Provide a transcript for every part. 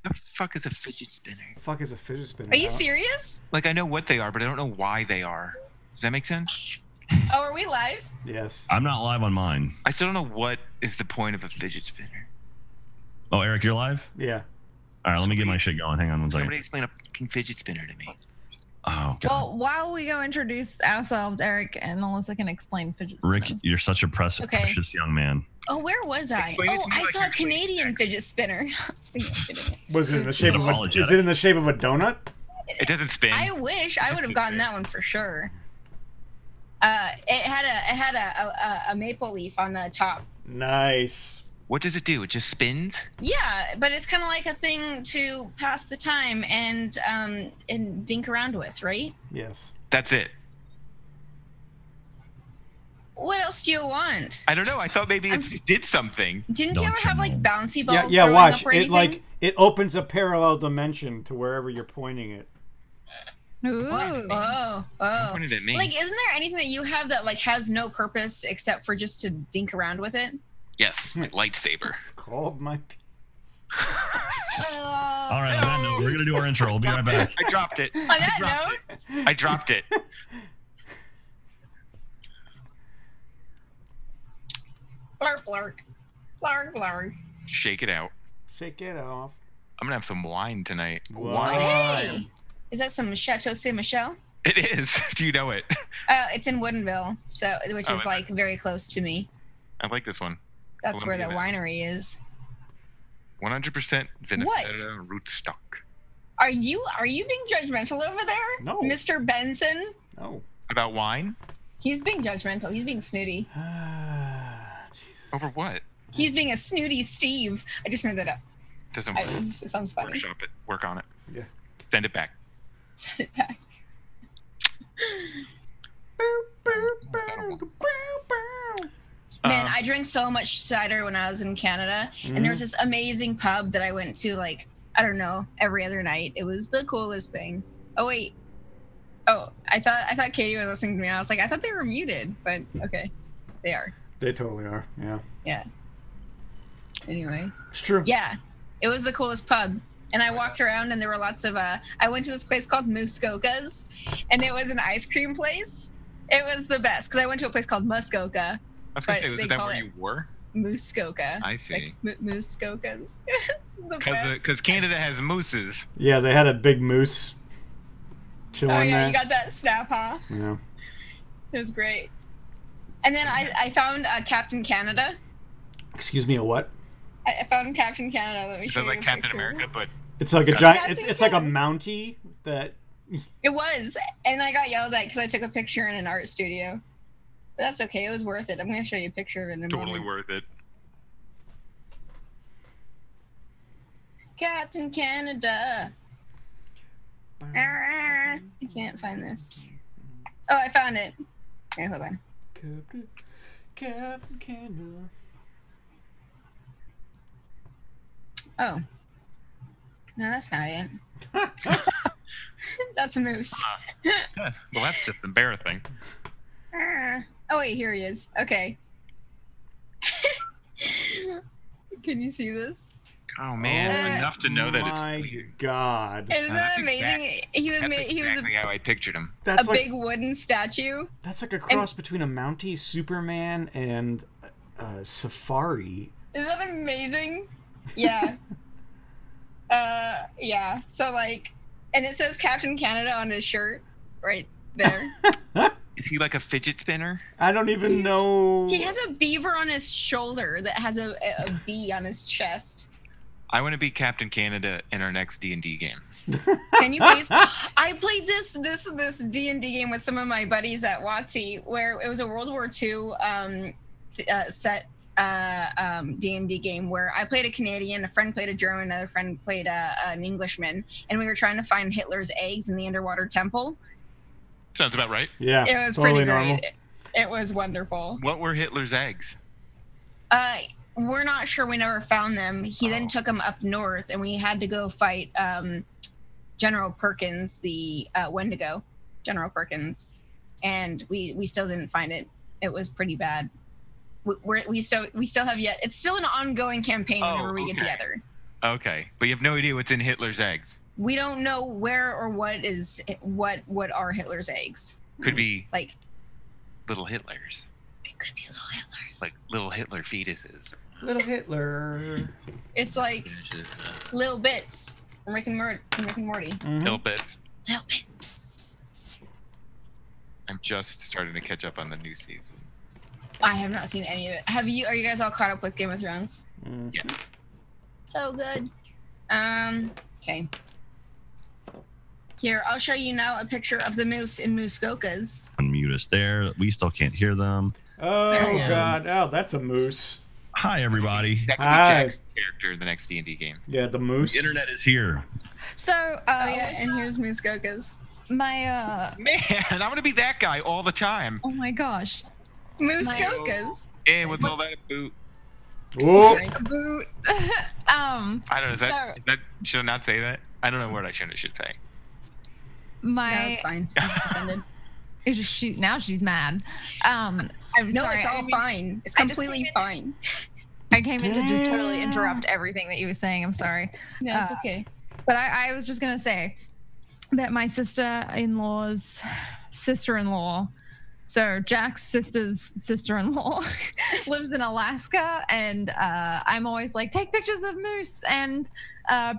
The fuck is a fidget spinner? The fuck is a fidget spinner? Are you serious? Like, I know what they are, but I don't know why they are. Does that make sense? Oh, are we live? Yes. I'm not live on mine. I still don't know what is the point of a fidget spinner. Oh, Eric, you're live? Yeah. All right, let me get my shit going. Hang on one second. Somebody explain a fucking fidget spinner to me. Oh, God. Well, while we go introduce ourselves, Eric and Melissa can explain fidget spinners. Rick, you're such a precious young man. Oh, where was I? Explain it Oh, to me I like saw you're a Canadian fidget spinner. Was it in the shape of a? Apologetic. Is it in the shape of a donut? It doesn't spin. I wish I would have gotten that one for sure. It had a maple leaf on the top. Nice. What does it do? It just spins? Yeah, but it's kind of like a thing to pass the time and dink around with, right? Yes. That's it. What else do you want? I don't know. I thought maybe it did something. Didn't Don't you ever you have like know? bouncy balls? Yeah. growing Watch up or it. anything? Like it opens a parallel dimension to wherever you're pointing it. Ooh. Oh. Pointed at me. Like, isn't there anything that you have that like has no purpose except for just to dink around with it? Yes, my lightsaber. It's called my. All right, on that note, we're going to do our intro. We'll be right back. I dropped it. On that note, I dropped it. blark, blark, blark, blark. Shake it out. Shake it off. I'm gonna have some wine tonight. Hey, is that some Chateau Saint Michel? It is. Do you know it? It's in Woodinville, so which is like very close to me. I like this one. That's Let where me the get it. winery is. 100% vinifera rootstock. Are you being judgmental over there? No. Mr. Benson? No. About wine? He's being judgmental. He's being snooty. Jesus. Over what? He's being a snooty Steve. I just made that up. Doesn't work. It sounds funny. Workshop it. Work on it. Yeah. Send it back. Send it back. Man, I drank so much cider when I was in Canada, and there was this amazing pub that I went to, like, I don't know, every other night. It was the coolest thing. Oh wait. Oh, I thought Katie was listening to me. I was like, I thought they were muted, but okay, they are. They totally are. Yeah. Yeah. Anyway. It's true. Yeah, it was the coolest pub. And I walked around and there were lots of, I went to this place called Muskoka's, and it was an ice cream place. It was the best, because I went to a place called Muskoka. I was gonna But say, was they it that call where it you were? Muskoka. I see. Like, Muskoka's. It's the best. Because Canada has mooses. Yeah, they had a big moose chilling Oh yeah, there. you got that snap, huh? Yeah. It was great. And then I found Captain Canada. Excuse me, a what? I found Captain Canada. Let me Is show that you like a Captain picture. America, but It's like a Captain giant. Captain It's like a Canada. Mountie that. It was, and I got yelled at because I took a picture in an art studio. But that's okay. It was worth it. I'm going to show you a picture of it in a totally moment. worth it. Captain Canada. I can't find this. Oh, I found it. Okay, hold on. Captain Canada. Oh. No, that's not it. That's a moose. Yeah, well, that's just embarrassing. Oh, wait, here he is. Okay. Can you see this? Oh man, enough to know that My it's weird. God. Isn't that that's amazing? He was That's made, he was exactly how I pictured him. a That's like big wooden statue. that's like a cross between a Mountie, Superman, and Safari. Isn't that amazing? Yeah. Yeah. So like, and it says Captain Canada on his shirt right there. Is he like a fidget spinner? I don't even know. He has a beaver on his shoulder that has a bee on his chest. I want to be Captain Canada in our next D&D game. Can you please? I played this D&D game with some of my buddies at WotC, where it was a World War II set D&D game where I played a Canadian, a friend played a German, another friend played an Englishman, and we were trying to find Hitler's eggs in the underwater temple. Sounds about right. Yeah, It was totally pretty normal. great. It was wonderful. What were Hitler's eggs? We're not sure. We never found them. He then took them up north, and we had to go fight General Perkins, the Wendigo, General Perkins, and we still didn't find it. It was pretty bad. We still have yet. It's still an ongoing campaign whenever we get together. Okay, but you have no idea what's in Hitler's eggs. We don't know where or what are Hitler's eggs. Could be like little Hitlers. It could be little Hitlers. Like little Hitler fetuses. Little Hitler. It's like little bits from Rick and Morty. Mm-hmm. Little bits. Little bits. I'm just starting to catch up on the new season. I have not seen any of it. Are you guys all caught up with Game of Thrones? Yes. So good. Okay. Here, I'll show you now a picture of the moose in Muskokas. Unmute us there. We still can't hear them. Oh God! Oh, that's a moose. Hi, everybody. That could be Hi. Jack's character in the next D&D game. Yeah, the moose. The internet is here. So, and here's Muskokas. my Man, I'm gonna be that guy all the time. oh my gosh, Muskokas. Hey, what's all that about? Whoa. boot. I don't know. Is that should I not say that? I don't know what I should say. No, it's fine. I'm just offended. It's just shoot. Now she's mad. I'm No, sorry. it's all fine. It's completely fine. I came in to just totally interrupt everything that you were saying. I'm sorry. No, it's okay. But I was just gonna say that my sister-in-law's sister-in-law, so Jack's sister's sister-in-law, lives in Alaska, and I'm always like, take pictures of moose and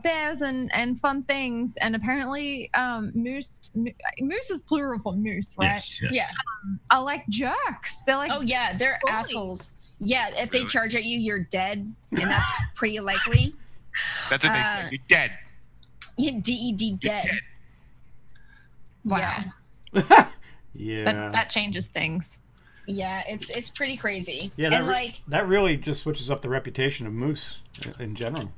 bears and fun things. And apparently, moose is plural for moose, right? Yes, yes. Yeah. Are like jerks. They're like, Oh yeah, they're bullies. assholes. Yeah, if they charge at you, you're dead, and that's pretty likely. That's what they say. You're dead. DED You're dead. dead. wow. Yeah. That changes things. Yeah, it's pretty crazy. Yeah, and that really just switches up the reputation of moose in general.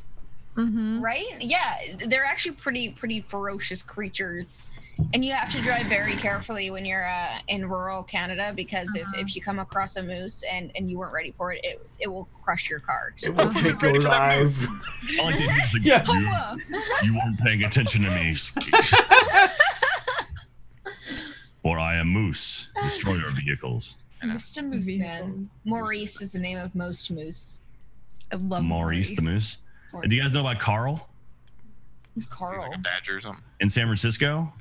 Mm-hmm. right? Yeah, they're actually pretty ferocious creatures, and you have to drive very carefully when you're in rural Canada, because if you come across a moose and you weren't ready for it, it will crush your car. It will take your life. I like the music. Yeah. You weren't paying attention to me. For I am Moose, destroyer of vehicles. Mr. Moose Man. Maurice is the name of most moose. I love Maurice the Moose. Do you guys know about Carl Who's Carl? Like a badger or something. in San Francisco?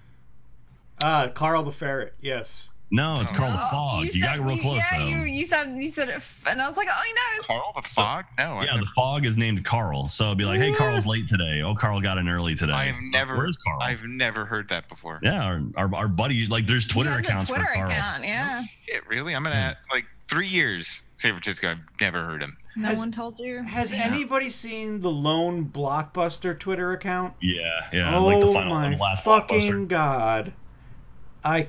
Carl the ferret. Yes. No, it's Carl the Fog. You got real close though. You said it, and I was like, oh, I know. Carl the Fog? No. Yeah, the Fog is named Carl. So it'd be like, hey, Carl's late today. Oh, Carl got in early today. Where's Carl? I've never heard that before. Yeah, our buddy, like, there's Twitter accounts for Carl. Account, yeah. Shit, really? I'm gonna like 3 years. San Francisco. I've never heard him. No one told you. Has anybody seen the Lone Blockbuster Twitter account? Yeah. Oh like the final my last fucking blockbuster. God! I've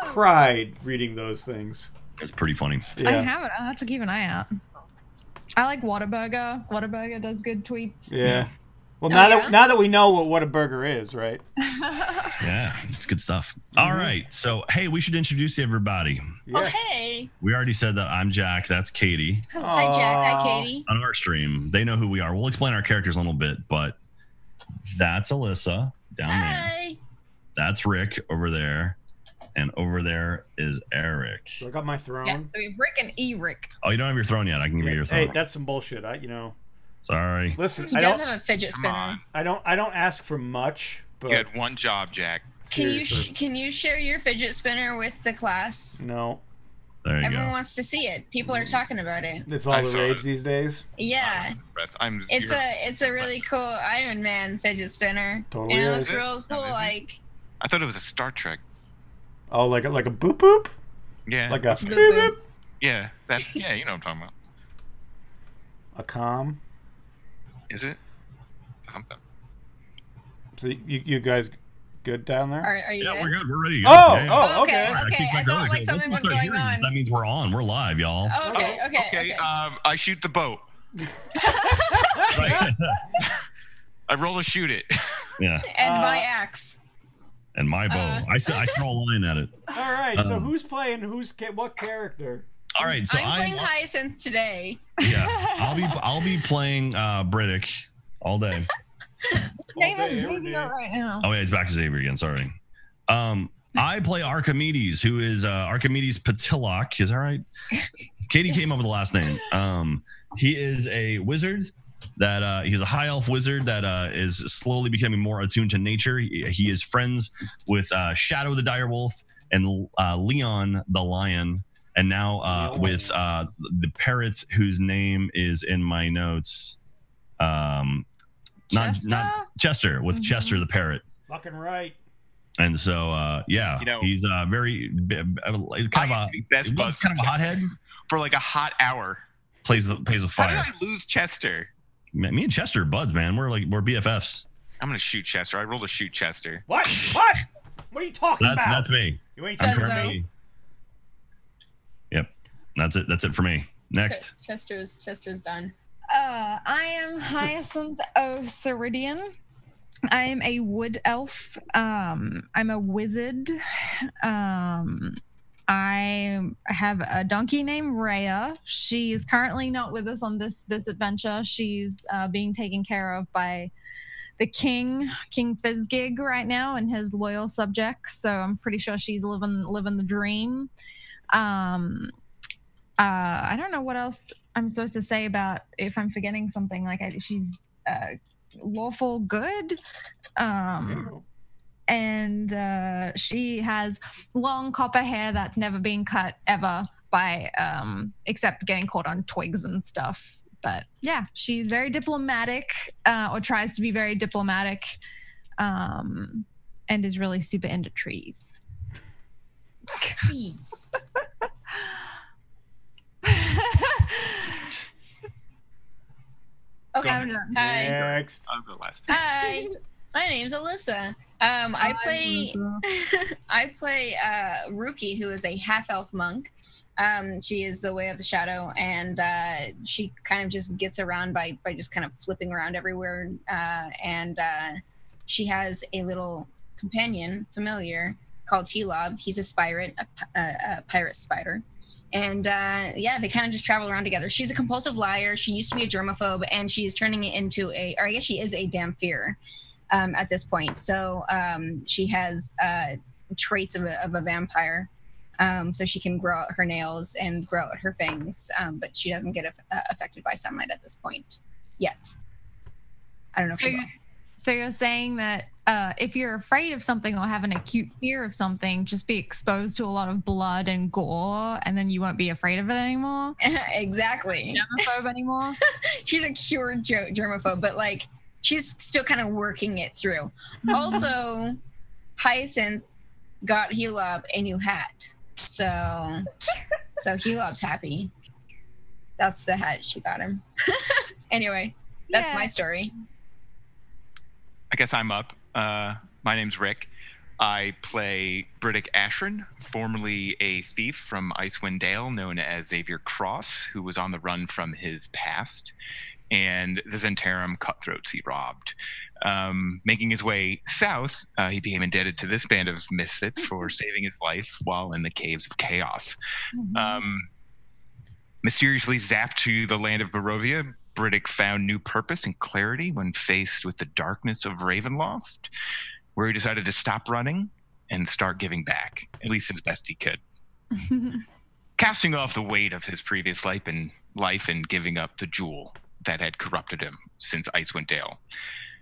cried reading those things. It's pretty funny. Yeah. I have it. I'll have to keep an eye out. I like Whataburger. Whataburger does good tweets. Yeah. Well, yeah? now that we know what a burger is, right? Yeah, it's good stuff. All right. So, hey, we should introduce everybody. Yeah. Oh, hey. We already said that I'm Jack. That's Katie. Hi, Jack. Hi, Katie. On our stream, they know who we are. We'll explain our characters in a little bit, but that's Alyssa down there. Hi. That's Rick over there. And over there is Eric. So I got my throne. Yeah, so we have Rick and E-Rick. Oh, you don't have your throne yet. I can give you your throne. Hey, that's some bullshit. Sorry. Listen. He I does don't. have a fidget Come spinner. on. I don't ask for much, but You had one job, Jack. seriously. Can you share your fidget spinner with the class? No, There you Everyone go. wants to see it. People are talking about it. it's all I the saw rage it. these days. Yeah. It's a really cool Iron Man fidget spinner. Totally and it is. looks real cool. Is it? Like I thought it was a Star Trek. Oh, like a boop boop, Yeah. like a It's a boop boop boop. boop, Yeah. That's yeah. You know what I'm talking about. a com. Is it? Something. So you guys good down there? are you Yeah, good? we're good. We're ready to go. Oh, Yeah, yeah. oh, Okay, okay. All right, okay. kicked I back thought early. like Once something we was start going hearing this, on. that means we're on. We're live, y'all. Okay. Okay. I shoot the boat. Right. I roll to shoot it. Yeah. And my axe. And my bow. I throw a line at it. All right. So who's playing? What character? All right. So I'm playing Hyacinth today. Yeah. I'll be playing Briddick all day. Name day, is every Xavier day. right now. Oh yeah, it's back to Xavier again. Sorry. I play Archimedes, who is Archimedes Patilok. Is that right? Katie came up with the last name. He is a wizard that he's a high elf wizard that is slowly becoming more attuned to nature. He is friends with Shadow the direwolf and Leon the lion, and now with the parrot whose name is in my notes. Not Chester, with Chester the parrot. Fucking right. And so, yeah, he's very kind of a hothead for like a hot hour. Plays with fire. How did I lose Chester? Me and Chester are buds, man. We're BFFs. I'm gonna shoot Chester. I rolled to shoot Chester. What? What? What are you talking about? That's me. You ain't me. Yep. That's it for me. Next. Chester's done. I am Hyacinth of Ceridian. I am a wood elf. I'm a wizard. I have a donkey named Rhea. She is currently not with us on this adventure. She's being taken care of by the King Fizzgig right now and his loyal subjects. So I'm pretty sure she's living the dream. I don't know what else I'm supposed to say about if I'm forgetting something. Like she's lawful good. And she has long copper hair that's never been cut ever by except getting caught on twigs and stuff. But yeah, she's very diplomatic, or tries to be very diplomatic, and is really super into trees. Trees. Okay. I'm done. Hi. Next. I'll go last. Hi. My name's Alyssa. I play Ruki, who is a half-elf monk. She is the way of the shadow, and she kind of just gets around by just kind of flipping around everywhere. And she has a little companion, familiar, called T-Lob. He's a pirate spider. And yeah, they kind of just travel around together. She's a compulsive liar. She used to be a germaphobe, and she is turning it into or I guess she is a Damphir at this point. So she has traits of a vampire. So she can grow out her nails and grow out her fangs, but she doesn't get affected by sunlight at this point yet. I don't know if she will. So you're saying that if you're afraid of something or have an acute fear of something, just be exposed to a lot of blood and gore, and then you won't be afraid of it anymore? Exactly. Germaphobe anymore? She's a cured germaphobe, but like she's still kind of working it through. Also, Hyacinth got Helob a new hat. So Helob's happy. That's the hat she got him. Anyway, that's my story. I guess I'm up. My name's Rick. I play Briddick Ashran, formerly a thief from Icewind Dale known as Xavier Cross, who was on the run from his past and the Zentarum cutthroats he robbed. Making his way south, he became indebted to this band of misfits for saving his life while in the Caves of Chaos. Mm-hmm. Mysteriously zapped to the land of Barovia, Briddick found new purpose and clarity when faced with the darkness of Ravenloft, where he decided to stop running and start giving back, at least as best he could. Casting off the weight of his previous life and giving up the jewel that had corrupted him since Icewind Dale.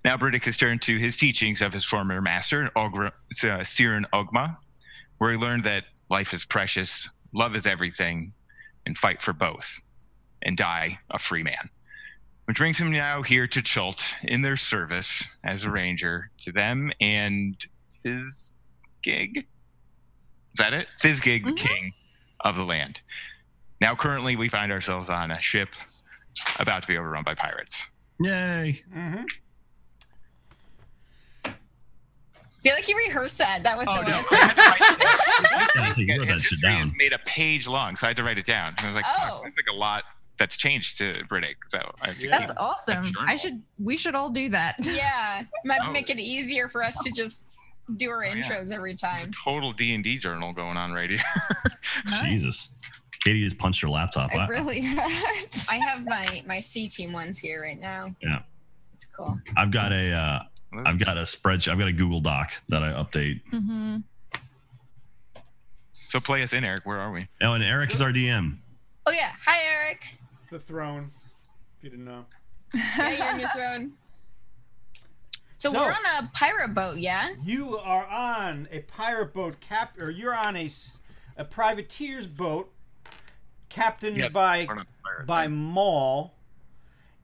Now Briddick has turned to his teachings of his former master, Siren Ogma, where he learned that life is precious, love is everything, and fight for both, and die a free man. Which brings him now here to Chult in their service as a ranger to them and Fizzgig. Is that it? Fizzgig, the king of the land. Now, currently, we find ourselves on a ship about to be overrun by pirates. Yay! Mm-hmm. I feel like you rehearsed that. That was so no. You wrote that shit down. It's made a page long, so I had to write it down. And I was like, that's like a lot that's changed to Briddick. So that's awesome. We should all do that. Yeah, might make it easier for us to just do our intros every time. Total D&D journal going on right here. Jesus, Katie just punched her laptop. It really hurts. I have my C team ones here right now. Yeah, it's cool. I've got a spreadsheet. I've got a Google Doc that I update. Mm-hmm. So play us in, Eric. Where are we? Oh, and Eric is our DM. Oh yeah, hi Eric. It's the throne. If you didn't know. Yeah, you're in your throne. So we're on a pirate boat, yeah? You are on a pirate boat, or you're on a privateer's boat, captained by Maul,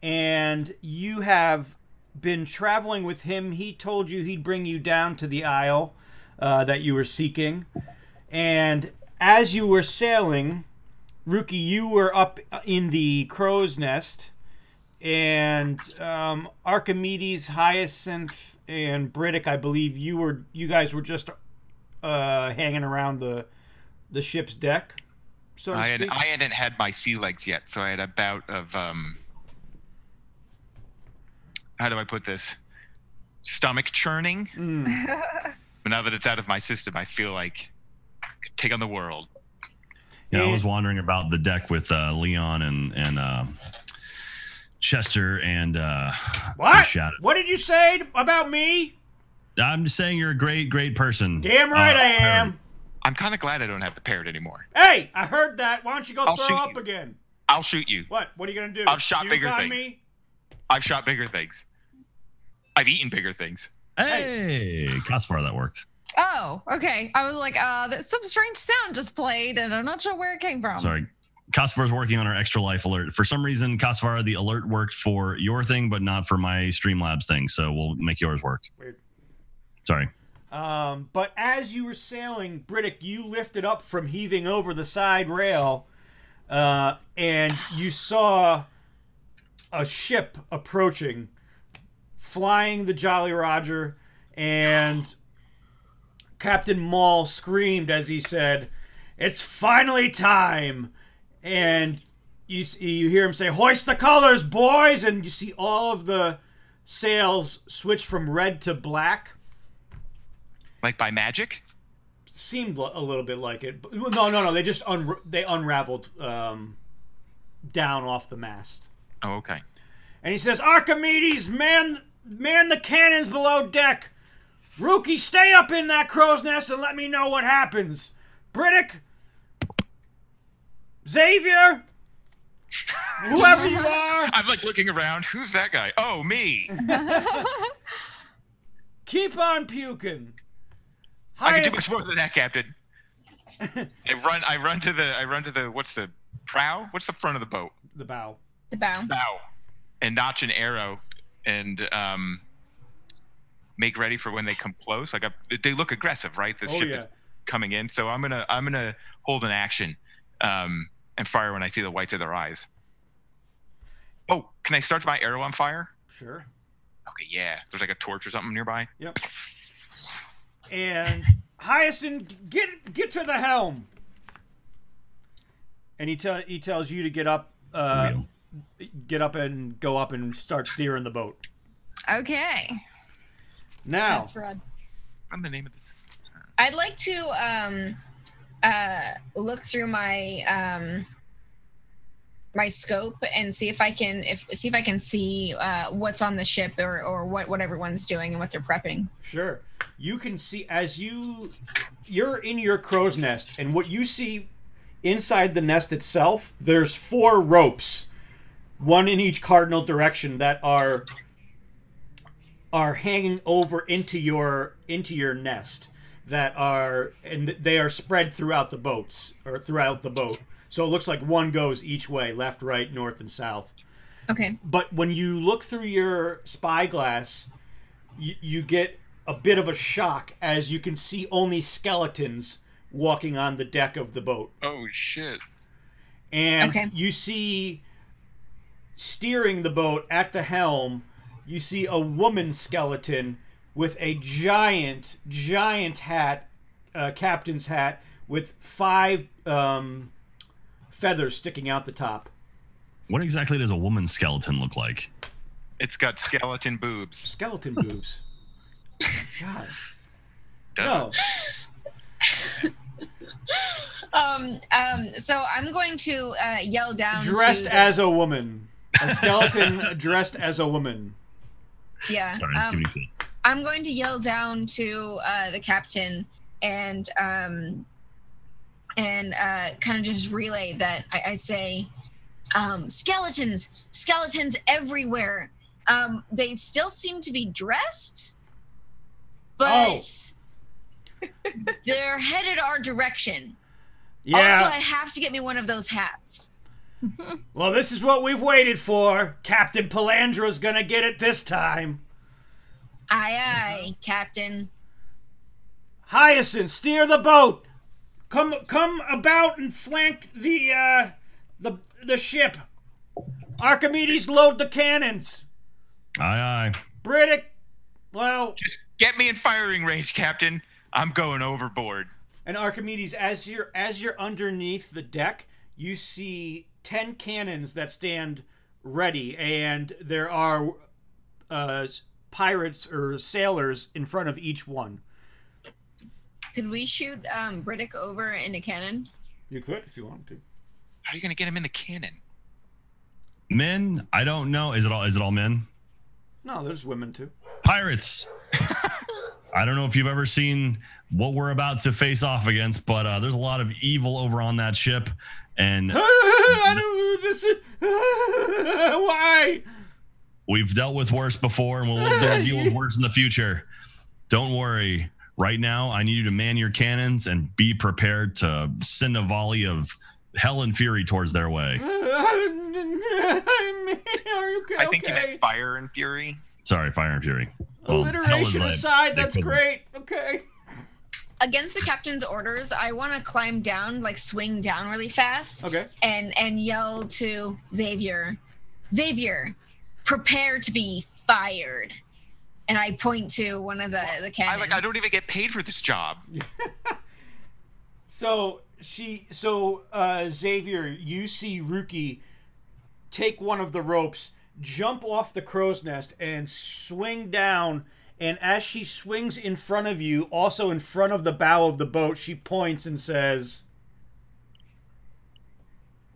and you have been traveling with him. He told you he'd bring you down to the isle that you were seeking, and as you were sailing, Rookie, you were up in the crow's nest, and Archimedes, Hyacinth, and Briddick, I believe you guys were just hanging around the ship's deck. So to speak. I hadn't had my sea legs yet, so I had a bout of how do I put this? Stomach churning. But now that it's out of my system, I feel like I could take on the world. Yeah, I was wandering about the deck with Leon and Chester and what? Shadow. What did you say about me? I'm just saying you're a great person. Damn right I am. I'm kind of glad I don't have the parrot anymore. Hey, I heard that. Why don't you go throw up again? I'll shoot you. What? What are you gonna do? I've shot bigger things. Me? I've shot bigger things. I've eaten bigger things. Hey, Cosfar, that worked. Oh, okay. I was like, some strange sound just played, and I'm not sure where it came from. Sorry. Cosfar's working on our extra life alert. For some reason, Cosfar, the alert worked for your thing, but not for my Streamlabs thing, so we'll make yours work. Weird. Sorry. But as you were sailing, Briddick, you lifted up from heaving over the side rail, and you saw a ship approaching, flying the Jolly Roger, and Captain Maul screamed as he said, "It's finally time!" And you hear him say, "Hoist the colors, boys!" And you see all of the sails switch from red to black. Like by magic? Seemed a little bit like it. But no. They just unraveled down off the mast. Oh, okay. And he says, "Archimedes, man the cannons below deck. Rookie, stay up in that crow's nest and let me know what happens. Briddick, Xavier, whoever you are." I'm like looking around. Who's that guy? Oh, me. "Keep on puking." I can do much more than that, Captain. I run to the what's the prow? What's the front of the boat? The bow. The bow. Bow. And notch an arrow and make ready for when they come close. Like they look aggressive, right? This ship is coming in, so I'm gonna hold an action and fire when I see the whites of their eyes. Oh, can I start my arrow on fire? Sure. Okay, yeah. There's like a torch or something nearby. Yep. And Hyacinth, get to the helm. And he tells you to get up and go up and start steering the boat. Okay. Now, that's Rod. I'm the name of this. I'd like to look through my my scope and see if I can see what's on the ship or what everyone's doing and what they're prepping. Sure. You can see as you're in your crow's nest, and what you see inside the nest itself, there's 4 ropes, one in each cardinal direction, that are hanging over into your nest, and they are spread throughout the boat. So it looks like one goes each way, left, right, north, and south. Okay. But when you look through your spyglass, you get a bit of a shock as you can see only skeletons walking on the deck of the boat. Oh, shit. And you see, steering the boat at the helm, you see a woman skeleton with a giant hat, captain's hat, with 5 feathers sticking out the top. What exactly does a woman's skeleton look like? It's got skeleton boobs. Skeleton boobs. God. No. So I'm going to yell down. Dressed as a woman. A skeleton dressed as a woman. Yeah. Sorry, I'm going to yell down to the captain and kind of just relay that I say, skeletons everywhere. They still seem to be dressed, but they're headed our direction. Yeah. Also, I have to get me one of those hats. Well, this is what we've waited for. Captain Palandra's gonna get it this time. Aye, Captain. Hyacinth, steer the boat. Come about and flank the ship. Archimedes, load the cannons. Aye. Briddick, well... Just get me in firing range, Captain. I'm going overboard. And Archimedes, as you're underneath the deck, you see 10 cannons that stand ready, and there are pirates or sailors in front of each one. Could we shoot Briddick over in a cannon? You could if you want to. How are you going to get him in the cannon? Men? I don't know. Is it all men? No, there's women too. Pirates. I don't know if you've ever seen what we're about to face off against, but there's a lot of evil over on that ship, and why? We've dealt with worse before, and we'll deal with worse in the future. Don't worry. Right now, I need you to man your cannons and be prepared to send a volley of hell and fury towards their way. I think you meant fire and fury. Sorry, fire and fury. Alliteration aside, that's great. Okay. Against the captain's orders, I want to climb down, like swing down really fast. Okay. And yell to Xavier, prepare to be fired. And I point to one of the cannons. I don't even get paid for this job. So Xavier, you see Ruki take one of the ropes, jump off the crow's nest, and swing down. And as she swings in front of you, also in front of the bow of the boat, she points and says,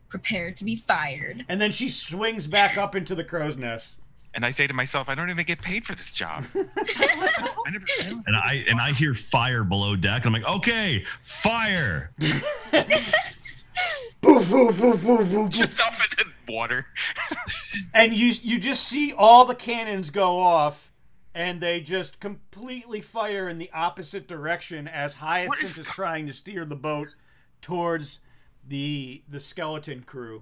prepare to be fired. And then she swings back up into the crow's nest. And I say to myself, I don't even get paid for this job. And I hear fire below deck. And I'm like, okay, fire. Boo, boo, boo, boo, boo, boo. Just off into water. And you just see all the cannons go off, and they just completely fire in the opposite direction as Hyacinth is trying to steer the boat towards the skeleton crew.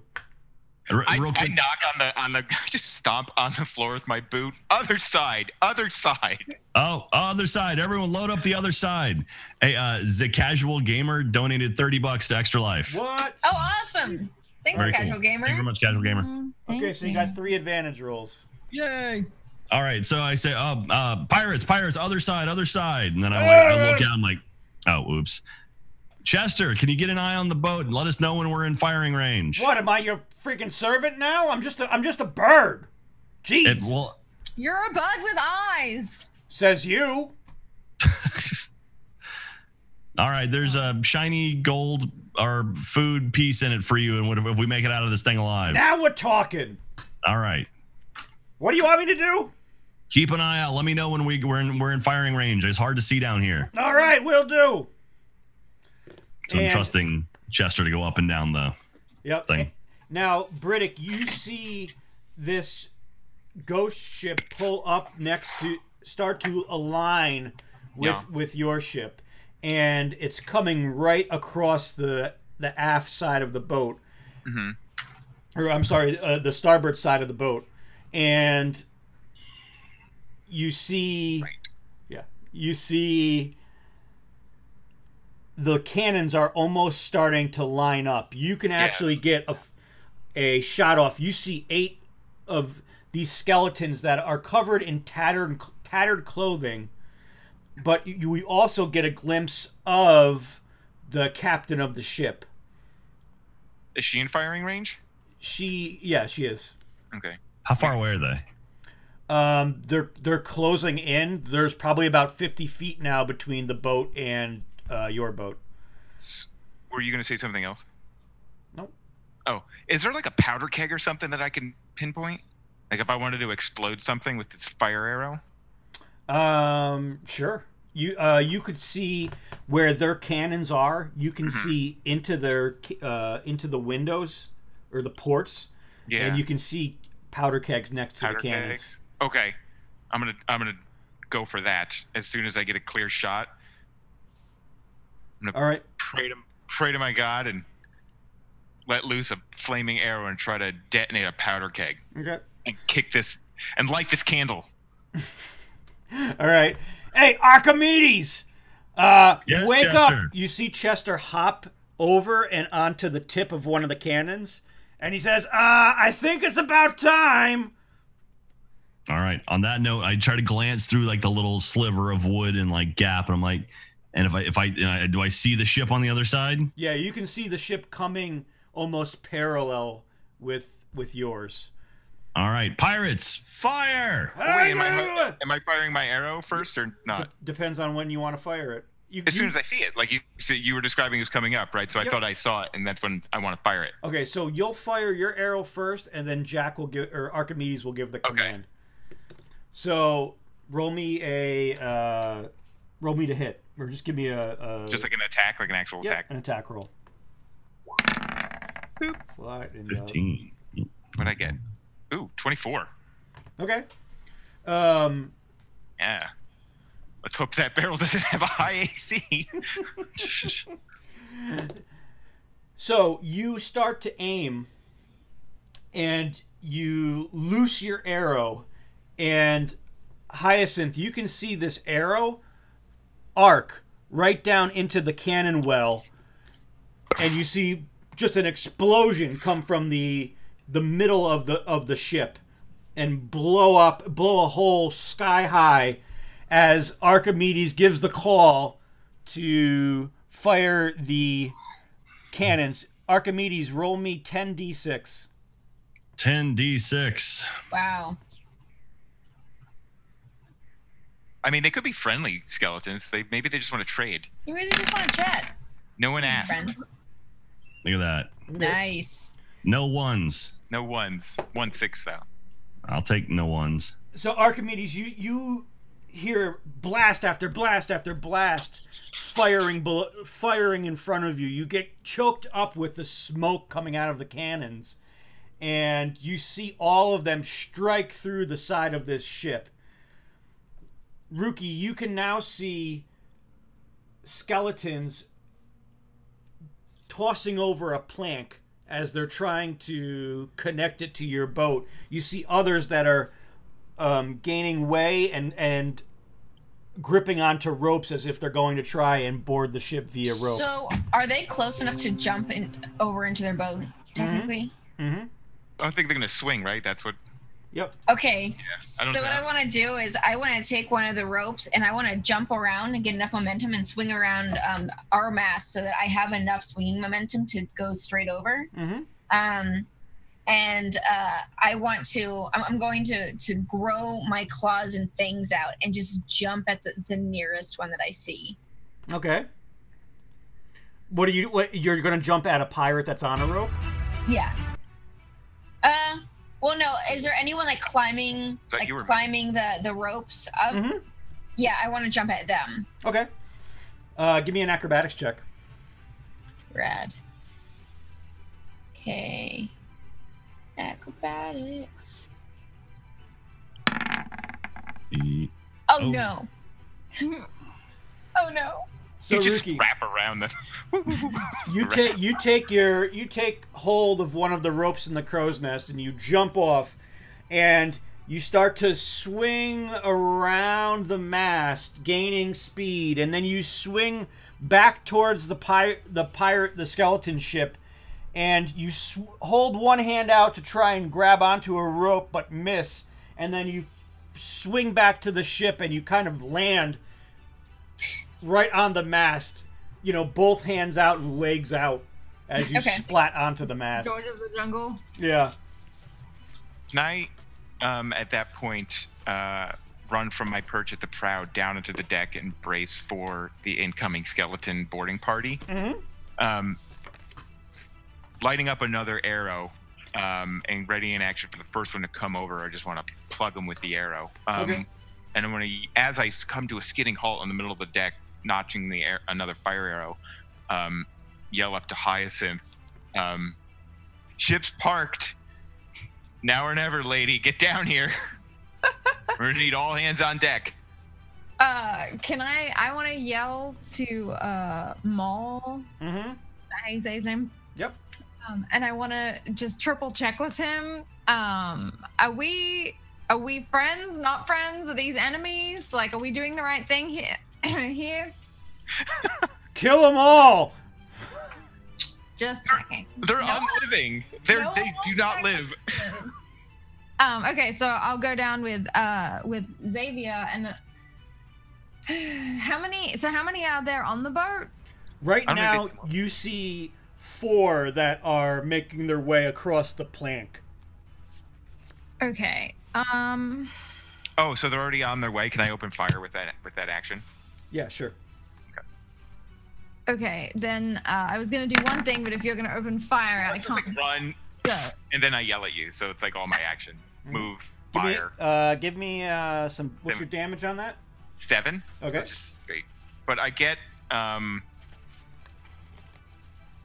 I knock on the just stomp on the floor with my boot. Other side. Oh, other side. Everyone load up the other side. Hey, the Casual Gamer donated $30 to Extra Life. What? Oh, awesome. Thanks, Very Casual cool. Gamer. Thank you very much, Casual Gamer. Okay, so you got 3 advantage rolls. Yay. All right, so I say, pirates, other side. And then I look out, I'm like, oh, oops. Chester, can you get an eye on the boat and let us know when we're in firing range? What, am I your freaking servant now? I'm just a bird. Jeez. You're a bud with eyes. Says you. All right, there's a shiny gold or food piece in it for you, and if we make it out of this thing alive. Now we're talking. All right. What do you want me to do? Keep an eye out. Let me know when we're in firing range. It's hard to see down here. All right, will do. So I'm trusting Chester to go up and down the thing. Now, Briddick, you see this ghost ship pull up start to align with your ship, and it's coming right across the aft side of the boat. Mm-hmm. Or I'm sorry, the starboard side of the boat, and you see, you see. The cannons are almost starting to line up. You can actually get a shot off. You see 8 of these skeletons that are covered in tattered clothing, but we also get a glimpse of the captain of the ship. Is she in firing range? She is. Okay. How far away are they? They're closing in. There's probably about 50 feet now between the boat and your boat. Were you going to say something else? Nope. Oh, is there like a powder keg or something that I can pinpoint? Like if I wanted to explode something with this fire arrow? Sure. You could see where their cannons are. You can see into the windows or the ports, Yeah. And you can see powder kegs next to the cannons. Kegs. Okay, I'm gonna go for that as soon as I get a clear shot. I'm gonna All right. Pray to my God and let loose a flaming arrow and try to detonate a powder keg. Okay. And kick this and light this candle. All right. Hey, Archimedes! Yes, wake Chester. up! You see Chester hop over and onto the tip of one of the cannons, and he says, I think it's about time. All right. On that note, I try to glance through like the little sliver of wood and like gap, and I'm like, and do I see the ship on the other side? Yeah, you can see the ship coming almost parallel with yours. All right, pirates, fire! Wait, am I firing my arrow first or not? Depends on when you want to fire it. As soon as I see it, like you were describing, it was coming up, right? So I thought I saw it, and that's when I want to fire it. Okay, so you'll fire your arrow first, and then Jack will give, or Archimedes will give the command. So roll me to hit, or just give me a just like an attack, like an actual attack. An attack roll. What in 15. What'd I get? Ooh, 24. Okay. Yeah. Let's hope that barrel doesn't have a high AC. So you start to aim, and you loose your arrow, and Hyacinth, you can see this arrow arc right down into the cannon well, and you see just an explosion come from the middle of the ship and blow a hole sky high as Archimedes gives the call to fire the cannons. Archimedes, roll me 10d6. 10d6. Wow. I mean, they could be friendly skeletons. Maybe they just want to trade. Maybe they just want to chat. No one asked. Friends. Look at that. Nice. No ones. No ones. 1-6 though. I'll take no ones. So Archimedes, you hear blast after blast after blast firing in front of you. You get choked up with the smoke coming out of the cannons, and you see all of them strike through the side of this ship. Rookie, you can now see skeletons tossing over a plank as they're trying to connect it to your boat. You see others that are gaining way and gripping onto ropes as if they're going to try and board the ship via rope. So, are they close enough to jump over into their boat, technically? Mm-hmm. I don't think they're going to swing, right? That's what... Yep. Okay. Yeah, So what I want to do is I want to take one of the ropes and I want to jump around and get enough momentum and swing around our mast so that I have enough swinging momentum to go straight over. Mm-hmm. I want to. I'm going to grow my claws and fangs out and just jump at the nearest one that I see. Okay. You're going to jump at a pirate that's on a rope? Yeah. Well, no. Is there anyone climbing the ropes up? Mm-hmm. Yeah, I want to jump at them. Okay. Give me an acrobatics check. Rad. Okay. Acrobatics. Oh no. Oh no. So you just Ruki, wrap around them. you take hold of one of the ropes in the crow's nest and you jump off, and you start to swing around the mast, gaining speed, and then you swing back towards the skeleton ship, and you hold one hand out to try and grab onto a rope but miss, and then you swing back to the ship and you kind of land right on the mast, both hands out and legs out as you splat onto the mast. George of the Jungle. Yeah. Can I, at that point, run from my perch at the prow down into the deck and brace for the incoming skeleton boarding party? Mm-hmm. Lighting up another arrow and ready in action for the first one to come over. I just want to plug them with the arrow. Okay. And I'm as I come to a skidding halt in the middle of the deck, notching another fire arrow, yell up to Hyacinth, ship's parked. Now or never, lady. Get down here. We're gonna need all hands on deck. Can I want to yell to Maul. Mm-hmm. How you say his name? Yep. And I want to just triple check with him. Are we friends? Not friends? Are these enemies? Like, are we doing the right thing here? Here? Kill them all. Just checking. They're unliving. They do not live. Okay, so I'll go down with Xavier and how many are there on the boat? Right now, you see 4 that are making their way across the plank. Okay. Oh, so they're already on their way. Can I open fire with that action? Yeah, sure. Okay, then I was gonna do one thing, but if you're gonna open fire, I can't. Like run, and then I yell at you. So it's like all my action. Move, fire. Give me some. What's your damage on that? 7. Okay. That's just great. But I get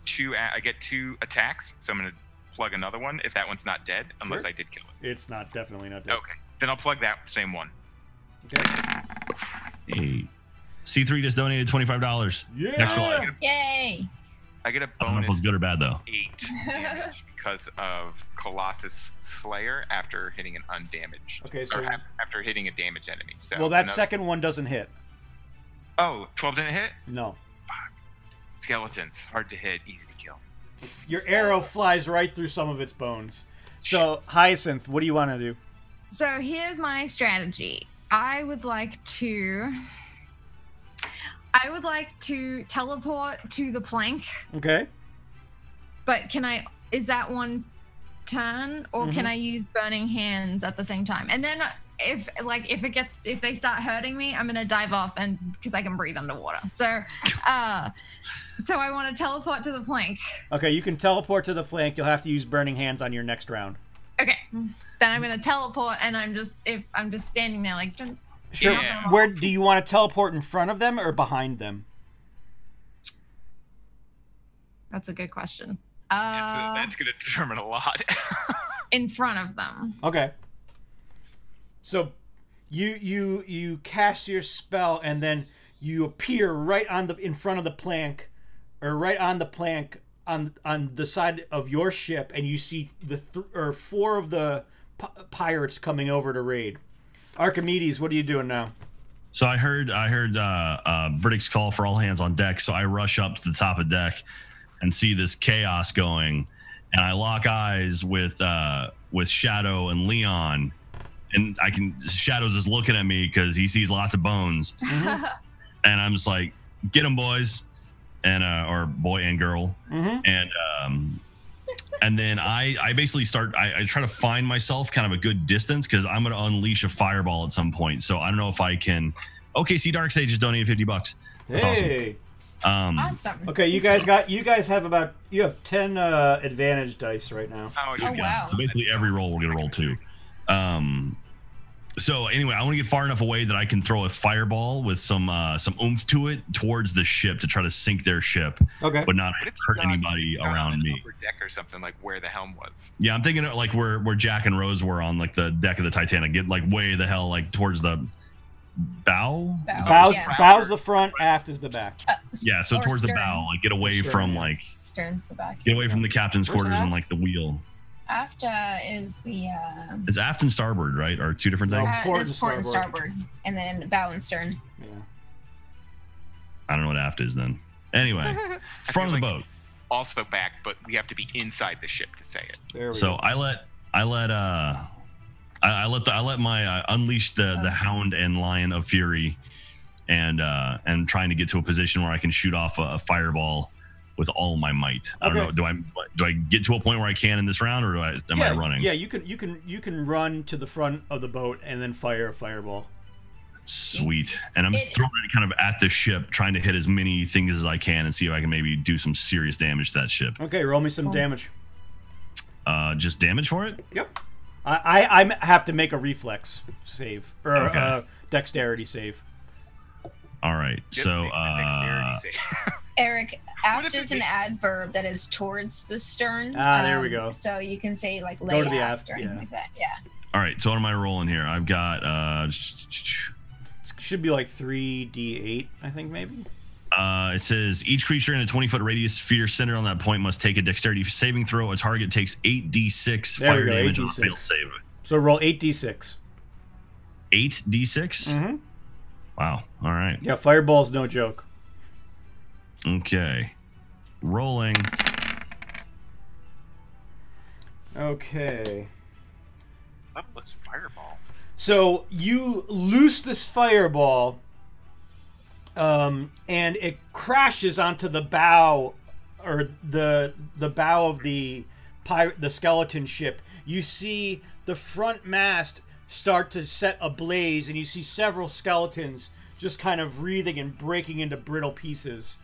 2. I get 2 attacks. So I'm gonna plug another one if that one's not dead, unless I did kill it. It's definitely not dead. Okay. Then I'll plug that same one. Okay. Hey. C3 just donated $25. Yeah. Extra. Yay! I get a I don't know if bonus it's good or bad though. 8 damage because of Colossus Slayer after hitting an undamaged. Okay, so after hitting a damaged enemy. So well, that second one doesn't hit. Oh, 12 didn't hit? No. Fuck. Skeletons, hard to hit, easy to kill. Your arrow flies right through some of its bones. So, Hyacinth, what do you want to do? So here's my strategy. I would like to teleport to the plank. Okay. But is that one turn, or can I use burning hands at the same time? And then if they start hurting me, I'm gonna dive off, and because I can breathe underwater. So I want to teleport to the plank. Okay, you can teleport to the plank. You'll have to use burning hands on your next round. Okay. Then I'm gonna teleport, and I'm just standing there like. Sure. Yeah. Where do you want to teleport, in front of them or behind them? That's a good question. That's going to determine a lot. In front of them. Okay. So you cast your spell, and then you appear right in front of the plank, or right on the plank on the side of your ship, and you see 4 of the pirates coming over to raid. Archimedes, what are you doing now? So I heard Briddick's call for all hands on deck. So I rush up to the top of deck and see this chaos going, and I lock eyes with Shadow and Leon, and Shadow's just looking at me because he sees lots of bones, and I'm just like, "Get them, boys," and or boy and girl, and then I basically I try to find myself kind of a good distance because I'm going to unleash a fireball at some point. So I don't know if I can. OKC Darkseid just donated $50. That's awesome. Awesome. Okay, you guys have 10 advantage dice right now. Oh wow. So basically every roll we're going to roll 2. So anyway, I want to get far enough away that I can throw a fireball with some oomph to it towards the ship to try to sink their ship, okay, but not hurt anybody around me. Upper deck or something, like where the helm was. Yeah, I'm thinking of like where Jack and Rose were on like the deck of the Titanic. Get like way the hell like towards the bow. Bow's the front, aft is the back. Yeah, so towards the bow, like get away from like stern's the back. Get away from the captain's quarters and like the wheel. Aft is the. Is aft and starboard, right? Are 2 different things? It's port and starboard, and then bow and stern. Yeah. I don't know what aft is then. Anyway, front of the boat. Also back, but we have to be inside the ship to say it. There we go. I let my unleash the Hound and Lion of Fury, and trying to get to a position where I can shoot off a fireball with all my might. I don't know. Do I get to a point where I can in this round, or am I running? Yeah, you can run to the front of the boat and then fire a fireball. Sweet. And I'm throwing it kind of at the ship, trying to hit as many things as I can and see if I can maybe do some serious damage to that ship. Okay, roll me some damage. Just damage for it? Yep. I have to make a reflex save or a dexterity save. All right. So Eric, aft is an adverb that is towards the stern. There we go. So you can say like lay go to the aft aft, or anything like that. Yeah. All right, so what am I rolling here? I've got it should be like 3d8, I think maybe. It says each creature in a 20-foot radius sphere centered on that point must take a dexterity saving throw. A target takes 8d6 fire damage on a failed save. So roll 8d6. 8d6? Mm-hmm. Wow. All right. Yeah, fireball's no joke. Okay. Rolling. Okay. Leveless fireball. So you loose this fireball, and it crashes onto the bow, or the bow of the skeleton ship. You see the front mast start to set ablaze, and you see several skeletons just kind of wreathing and breaking into brittle pieces.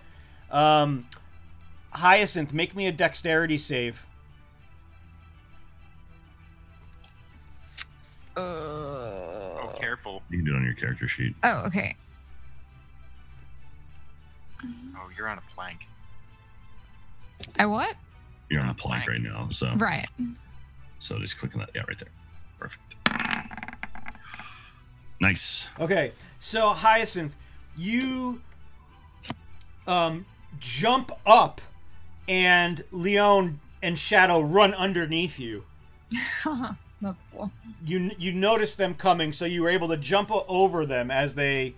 Hyacinth, make me a dexterity save. Oh, careful. You can do it on your character sheet. Oh, okay. Oh, you're on a plank. I what? You're on a plank right now, so. Right. So just click on that. Yeah, right there. Perfect. Nice. Okay, so Hyacinth, you jump up, and Leon and Shadow run underneath you. That's cool. You noticed them coming, so you were able to jump over them as they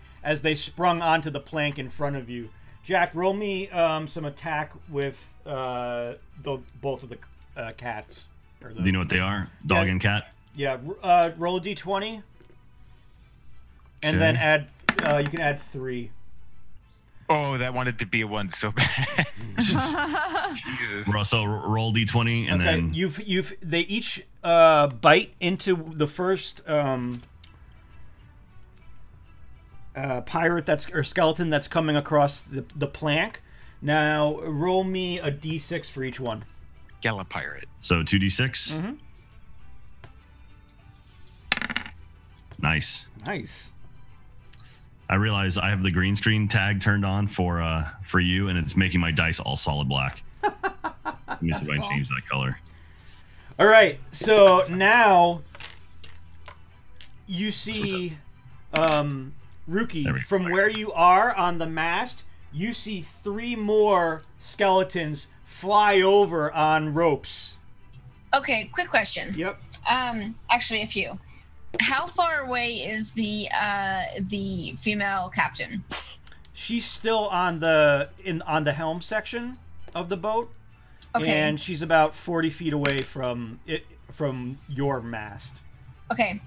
sprung onto the plank in front of you. Jack, roll me some attack with both of the cats. Do you know what they are? Dog and cat? Yeah, roll a d20. And then you can add 3. Oh, that wanted to be a 1 so bad. Jesus. So roll d20 and then they each bite into the first pirate or skeleton that's coming across the plank. Now roll me a d6 for each one. Gala pirate. So 2d6. Mm-hmm. Nice. I realize I have the green screen tag turned on for you, and it's making my dice all solid black. Let me see if I can change that color. All right, so now you see Rookie from where you are on the mast. You see 3 more skeletons fly over on ropes. Okay, quick question. Yep. Actually, a few. How far away is the female captain? She's still on the helm section of the boat, and she's about 40 feet away from your mast. Okay.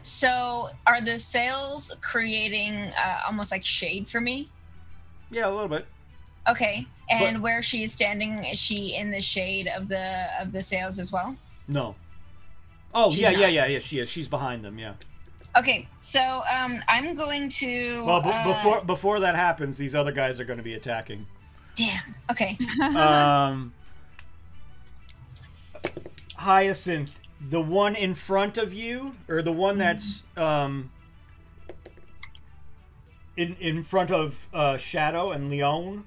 So are the sails creating almost like shade for me? Yeah, a little bit. Okay. And where she is standing, is she in the shade of the sails as well? No. Oh, She's yeah, not. she is. She's behind them, yeah. Okay, so I'm going to... Well, before that happens, these other guys are going to be attacking. Damn, okay. Hyacinth, the one in front of you, or the one that's in front of Shadow and Leon,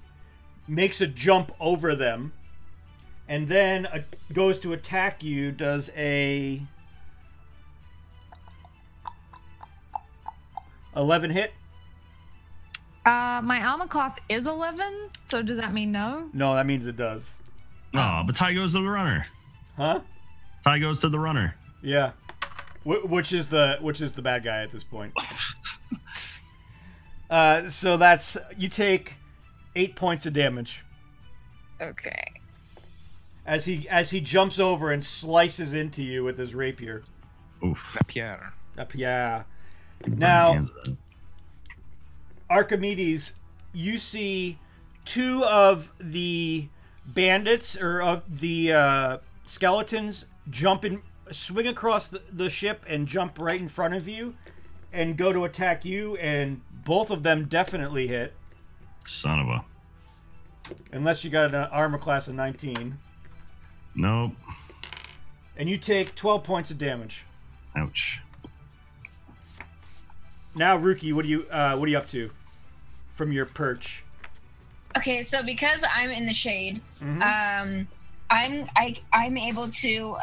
makes a jump over them, and then goes to attack you, does a 11 hit? My armor class is 11, so does that mean no? No, that means it does. Oh, but Ty goes to the runner. Huh? Ty goes to the runner. Yeah. Which is the bad guy at this point. So that's, you take 8 points of damage. Okay. As he jumps over and slices into you with his rapier. Oof. Pierre. Yeah. Now, Archimedes, you see 2 of the bandits, or of the skeletons, swing across the ship and jump right in front of you and go to attack you, and both of them definitely hit. Son of a... Unless you got an armor class of 19. Nope. And you take 12 points of damage. Ouch. Now, Rookie, what are you up to from your perch? Okay, so because I'm in the shade, Mm-hmm. I'm able to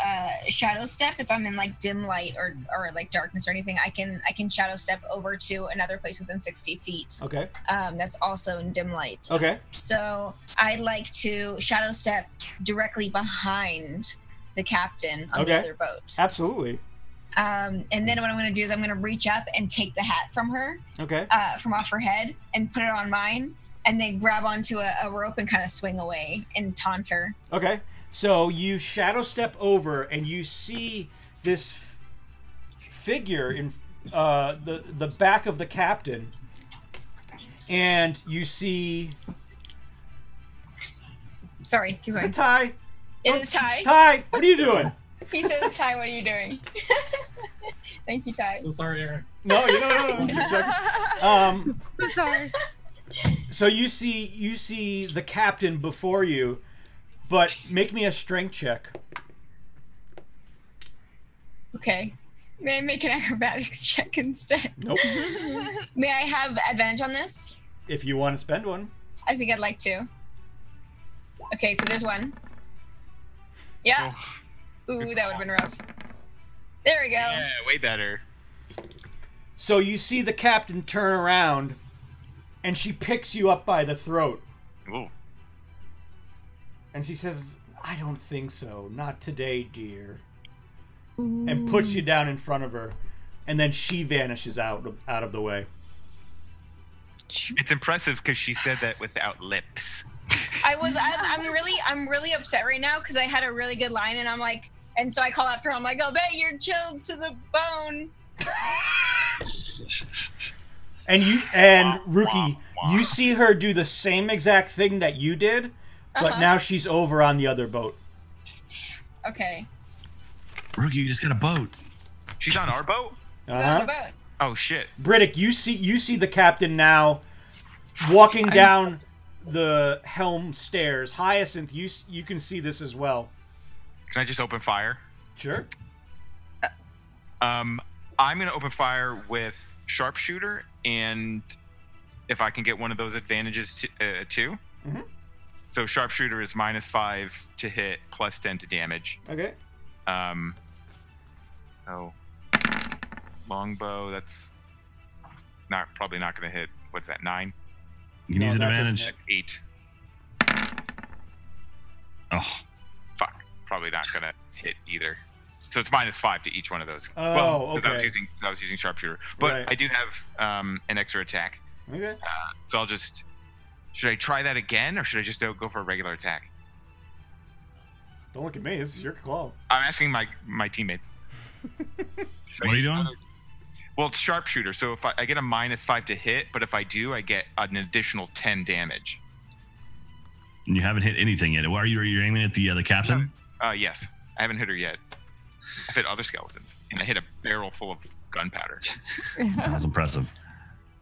shadow step if I'm in like dim light or like darkness or anything. I can shadow step over to another place within 60 feet. Okay. That's also in dim light. Okay. So I like to shadow step directly behind the captain on the other boat. Absolutely. And then what I'm going to do is I'm going to reach up and take the hat from her. Okay. From off her head and put it on mine, and then grab onto a rope and kind of swing away and taunt her. Okay. So you shadow step over and you see this figure in the back of the captain, and you see. Sorry, keep going. Is it Ty? It is Ty. Ty, what are you doing? He says, Ty, what are you doing? Thank you, Ty. So sorry, Eric. No, no. Just I'm sorry. So you see the captain before you, but make me a strength check. Okay. May I make an acrobatics check instead? Nope. May I have advantage on this? If you want to spend one. I think I'd like to. Okay, so there's one. Yeah. Oh, Ooh, that would have been rough. There we go. Yeah, way better. So you see the captain turn around, and she picks you up by the throat. Ooh. And she says, I don't think so. Not today, dear. Ooh. And puts you down in front of her. And then she vanishes out of the way. It's impressive because she said that without lips. I'm really upset right now because I had a really good line and I'm like, and so I call after her, I'm like, I'll bet you're chilled to the bone. And Rookie, you see her do the same exact thing that you did, but now she's over on the other boat. Okay. Rookie, you just got a boat. She's on our boat? Uh-huh. Boat. Oh shit. Briddick, you see the captain now walking down the helm stairs. Hyacinth, you can see this as well. Can I just open fire? Sure. I'm gonna open fire with sharpshooter, and if I can get one of those advantages too. Mm-hmm. So sharpshooter is -5 to hit, +10 to damage. Okay. Longbow, that's probably not gonna hit. What's that, 9? You can use an that advantage. doesn't 8. Oh, Fuck. Probably not gonna hit either. So it's -5 to each one of those. Oh, well, okay. I was using sharpshooter, but Right. I do have an extra attack. Okay. So I'll just. Should I try that again, or should I just go for a regular attack? Don't look at me. This is your call. I'm asking my teammates. what are you doing? Well, it's sharpshooter, so if I get a -5 to hit, but if I do, I get an additional 10 damage. And you haven't hit anything yet. Why are you aiming at the captain? Yes. I haven't hit her yet. I've hit other skeletons, and I hit a barrel full of gunpowder. That was impressive.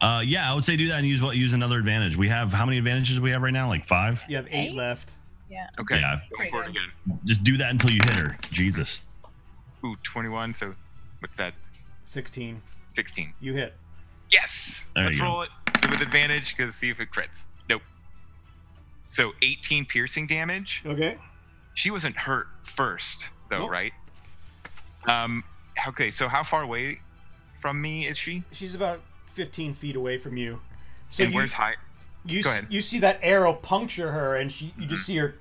Yeah, I would say do that and use another advantage. We have, how many advantages do we have right now? Like 5? You have 8 left. Yeah. Okay. Yeah. Going for it again. Just do that until you hit her. Jesus. Ooh, 21. So what's that? 16. 16. You hit. Yes. There Let's you go. roll it with advantage because see if it crits. Nope. So 18 piercing damage. Okay. She wasn't hurt first, though, Nope. right? Okay. So how far away from me is she? She's about 15 feet away from you. So And where's high? Go ahead. You see that arrow puncture her, and you just see her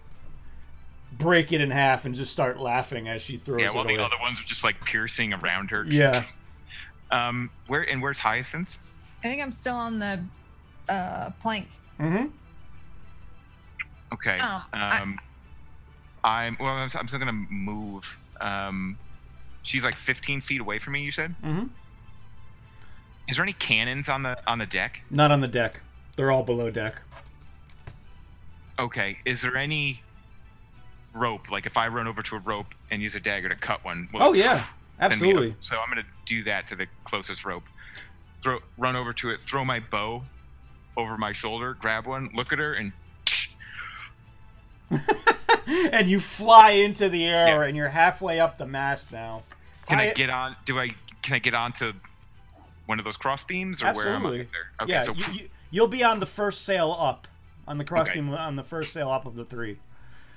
break it in half and just start laughing as she throws it While away. the other ones are just like piercing around her. Yeah. Where's Hyacinth? I think I'm still on the plank. Mm-hmm. Okay. I'm still gonna move. She's like 15 feet away from me. You said. Mm-hmm. Is there any cannons on the deck? Not on the deck. They're all below deck. Okay. Is there any rope? Like if I run over to a rope and use a dagger to cut one? Oh yeah, send me up. absolutely. So I'm gonna do that to the closest rope. Run over to it. Throw my bow over my shoulder. Grab one. Look at her and. And you fly into the air, Yeah. and you're halfway up the mast now. Can I get on? Can I get onto one of those cross beams, or where am I Absolutely. there? Okay, Yeah, so you'll be on the first sail up on the crossbeam on the first sail up of the 3.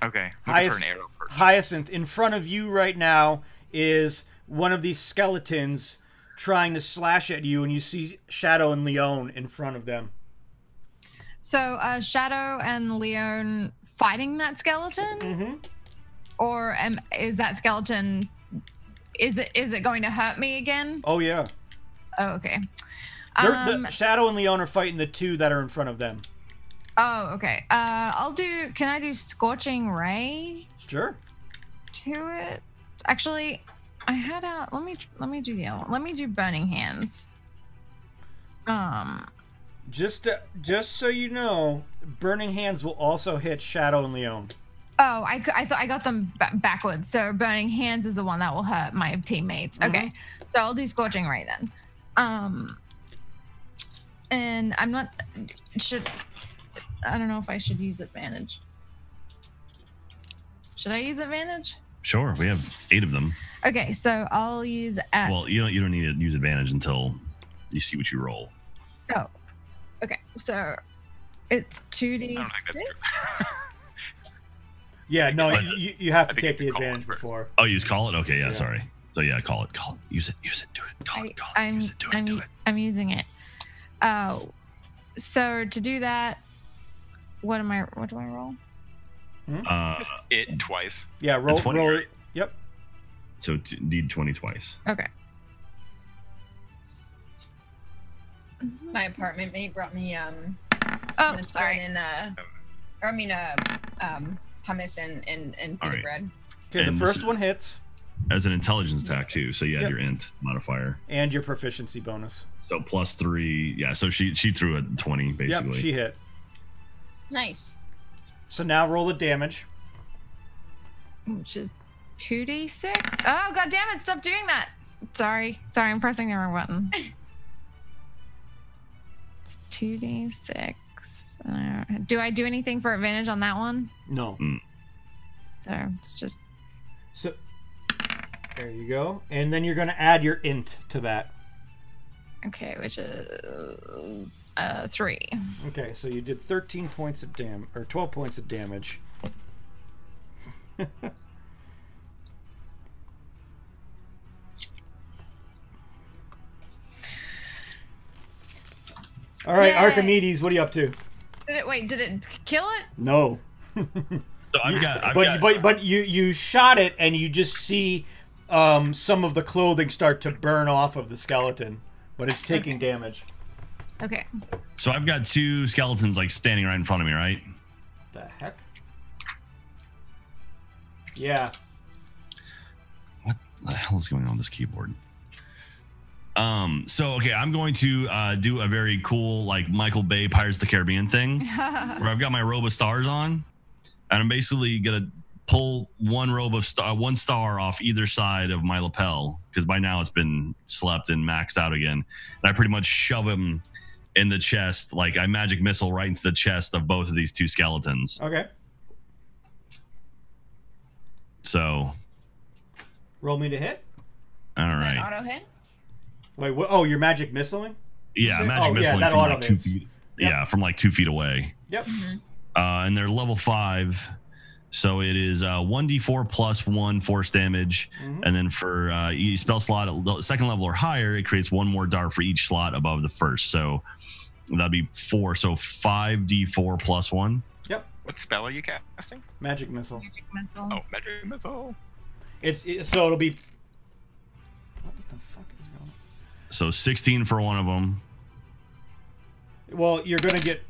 Okay. Hyacinth, in front of you right now is one of these skeletons trying to slash at you, and you see Shadow and Leon in front of them. So Shadow and Leon fighting that skeleton? Mm-hmm. Or is that skeleton, is it going to hurt me again? Oh, yeah. Oh, okay. Shadow and Leon are fighting the 2 that are in front of them. Oh, okay. Can I do Scorching Ray? Sure. To it? Actually, I had a, let me do the other one. Let me do Burning Hands. Just so you know, Burning Hands will also hit Shadow and Leon. Oh, I thought I got them backwards. So Burning Hands is the one that will hurt my teammates. Okay, so I'll do Scorching Ray then. And I'm not I don't know if I should use advantage. Should I use advantage? Sure, we have 8 of them. Okay, so I'll use. Well, you don't need to use advantage until you see what you roll. Oh, okay. So it's 2d6. I don't think that's true. Yeah, no, you have to take the advantage before. Oh, use call it? Okay, yeah, sorry. So yeah, call it. Use it, do it. Call it, use it, do it. I'm using it. So to do that, what do I roll? It twice. Yeah, roll it. Yep. So need 20 twice. Okay. My apartment mate brought me oh, sorry. Hummus and pita bread. Okay, the first one hits. As an intelligence attack too, so you add your int modifier. And your proficiency bonus. So +3, yeah, so she threw a 20 basically. Yep, she hit. Nice. So now roll the damage. Which is 2d6. Oh, god damn it, stop doing that. Sorry, I'm pressing the wrong button. It's 2d6. Do I do anything for advantage on that one? No. So it's just. So there you go. And then you're going to add your int to that. Okay, which is 3. Okay, so you did 13 points of damage, or 12 points of damage. All right, yay. Archimedes, what are you up to? Did it kill it? No. So But you shot it, and you just see some of the clothing start to burn off of the skeleton, but it's taking damage. Okay. So I've got 2 skeletons like standing right in front of me, right? The heck? Yeah. What the hell is going on with this keyboard? So okay, I'm going to do a very cool like Michael Bay Pirates of the Caribbean thing where I've got my robe of stars on, and I'm basically gonna pull one star off either side of my lapel, because by now it's been slept and maxed out again, and I pretty much shove him in the chest, like I magic missile right into the chest of both of these 2 skeletons. Okay. So roll me to hit. All right. Auto hit. Wait, what? Oh, you're magic missiling? Yeah, magic missiling from like 2 feet. Yep. Yeah, from like 2 feet away. Yep. And they're level 5, so it is 1d4 plus 1 force damage, and then for each spell slot at second level or higher, it creates 1 more dart for each slot above the first. So that'd be 4. So 5d4 plus 1. Yep. What spell are you casting? Magic missile. Magic missile. Oh, magic missile. So it'll be. What the fuck is going on? So 16 for one of them. Well, you're gonna get.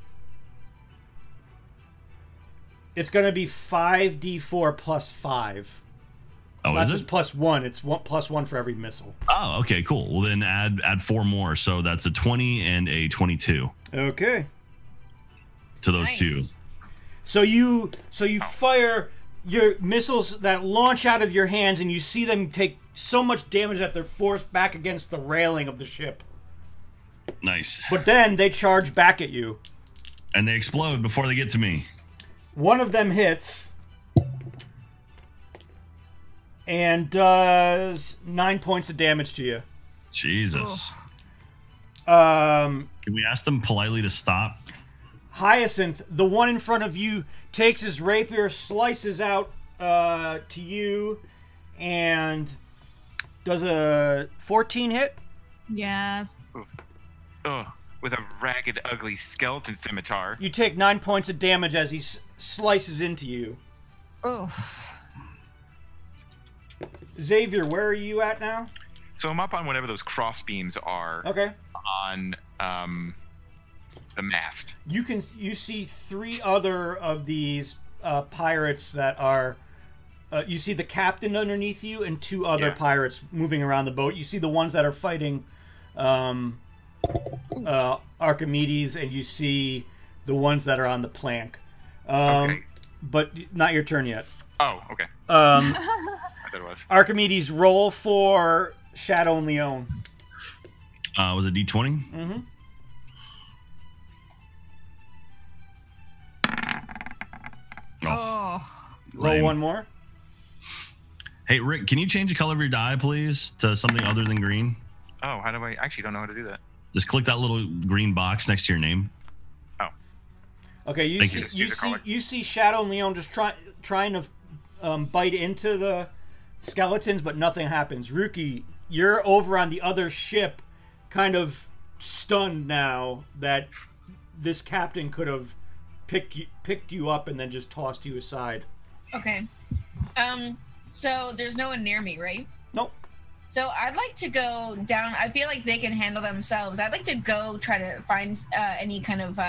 It's gonna be 5d4 plus 5. It's not just plus 1. It's plus 1 for every missile. Oh, okay, cool. Well, then add 4 more. So that's a 20 and a 22. Okay. To those 2. So you fire your missiles that launch out of your hands, and you see them take so much damage that they're forced back against the railing of the ship. Nice. But then they charge back at you. And they explode before they get to me. One of them hits and does 9 points of damage to you. Jesus. Can we ask them politely to stop? Hyacinth, the one in front of you, takes his rapier, slices out to you, and does a 14 hit? Yes. Ugh. With a ragged, ugly skeleton scimitar. You take 9 points of damage as he slices into you. Oh. Xavier, where are you at now? So I'm up on whatever those cross beams are. Okay. On the mast. You see 3 other of these pirates that are. You see the captain underneath you and 2 other pirates moving around the boat. You see the ones that are fighting Archimedes, and you see the ones that are on the plank. Okay. But not your turn yet. Oh, okay. I thought it was. Archimedes, roll for Shadow and Leon. Was it D20? Mm-hmm. Oh. Roll one more. Hey, Rick, can you change the color of your die, please, to something other than green? Oh, how do I actually don't know how to do that? Just click that little green box next to your name. Oh. Okay, you see Shadow and Leon just trying to bite into the skeletons, but nothing happens. Ruki, you're over on the other ship, kind of stunned now that this captain could have picked you up and then just tossed you aside. Okay. So there's no one near me, right? Nope. So I'd like to go down. I feel like they can handle themselves. I'd like to go try to find any kind of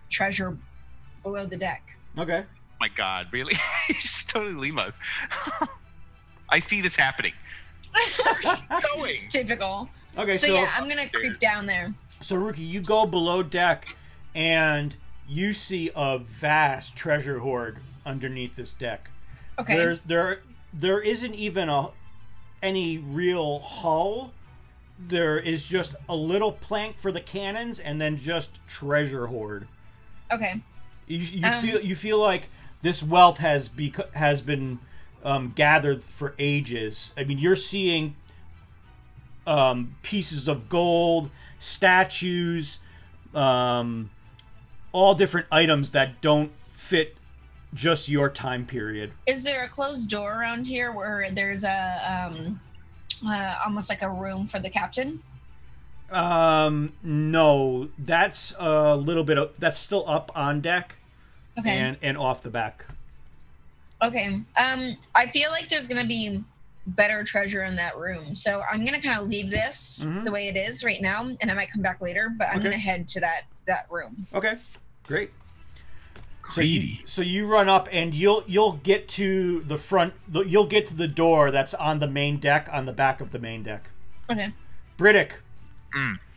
treasure below the deck. Okay. My God, really? You just totally leave us. I see this happening. Going. Typical. Okay, so yeah, I'm gonna creep down there. So Ruki, you go below deck, and you see a vast treasure hoard underneath this deck. Okay. There isn't even any real hull. There is just a little plank for the cannons, and then just treasure hoard. Okay. You feel like this wealth has been gathered for ages. I mean, you're seeing pieces of gold, statues, all different items that don't fit just your time period. Is there a closed door around here where there's a almost like a room for the captain? No, that's a little bit that's still up on deck. Okay. And off the back. Okay. I feel like there's gonna be better treasure in that room, so I'm gonna kind of leave this the way it is right now, and I might come back later. But I'm gonna head to that room. Okay. Great. So you run up, and you'll get to the front. You'll get to the door that's on the main deck, on the back of the main deck. Okay. Britick.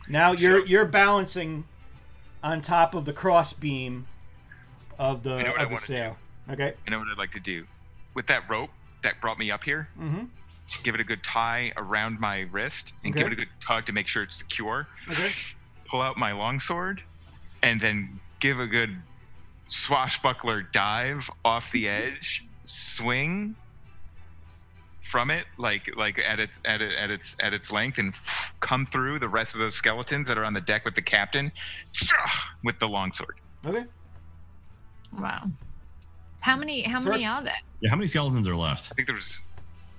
Now you're balancing on top of the cross beam of the sail. Okay. I know what I'd like to do. With that rope that brought me up here, give it a good tie around my wrist and give it a good tug to make sure it's secure. Okay. Pull out my longsword and then give a good swashbuckler dive off the edge, swing from it like at its length, and come through the rest of those skeletons that are on the deck with the captain with the longsword. Okay. Wow. How many are there? Yeah, how many skeletons are left? I think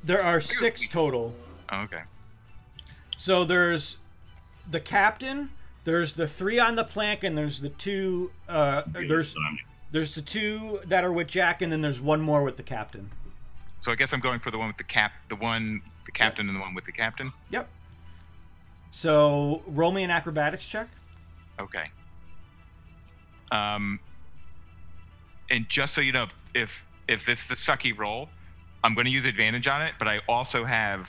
there are 6 total. Oh, okay. So there's the captain, there's the 3 on the plank, and there's the 2 there's the 2 that are with Jack, and then there's 1 more with the captain. So I guess I'm going for the one with the captain and the one with the captain. Yep. So roll me an acrobatics check. Okay. And just so you know, if this is a sucky roll, I'm going to use advantage on it, but I also have.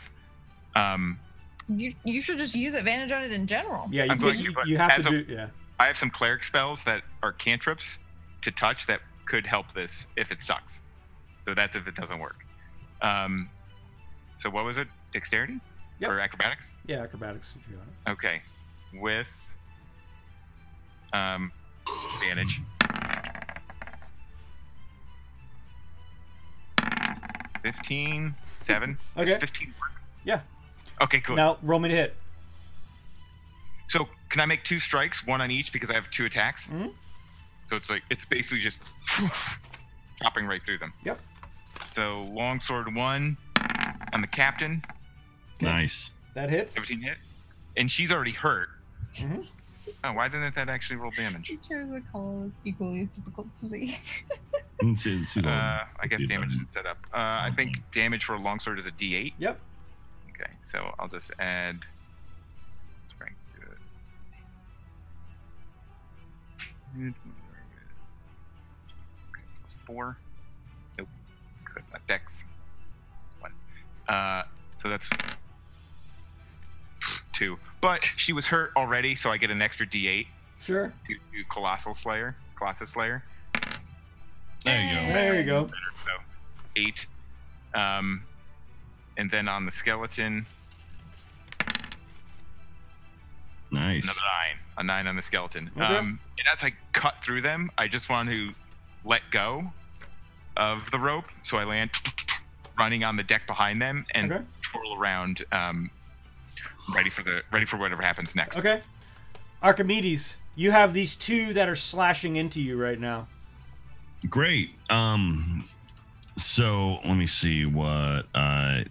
You should just use advantage on it in general. Yeah, you have to do. Yeah. I have some cleric spells that are cantrips to touch that could help this if it sucks. So that's if it doesn't work. So what was it? Dexterity? Yep. Or acrobatics? Yeah, acrobatics if you want it. Okay. With advantage. 15, 7. Okay. Does 15 work? Yeah. Okay, cool. Now roll me to hit. So can I make 2 strikes, 1 on each, because I have 2 attacks? So it's basically just chopping right through them. Yep. So longsword 1 on the captain. Okay. Nice. That hits. 17 hit, and she's already hurt. Mm-hmm. Oh, why didn't that actually roll damage? Pictures the color is equally as difficult to see. I guess damage is set up. I think damage for a longsword is a D8. Yep. Okay, so I'll just add strength to it. Okay, +4. Nope. That's not dex. 1. So that's 2. But she was hurt already, so I get an extra D8 Sure. to Colossus Slayer. There you go. There you go. So 8. And then on the skeleton, Nice. another 9. A 9 on the skeleton. Okay. And as I cut through them, I just want to let go of the rope, so I land running on the deck behind them and twirl around, ready for whatever happens next. Okay. Archimedes, you have these 2 that are slashing into you right now. Great. So let me see what. Can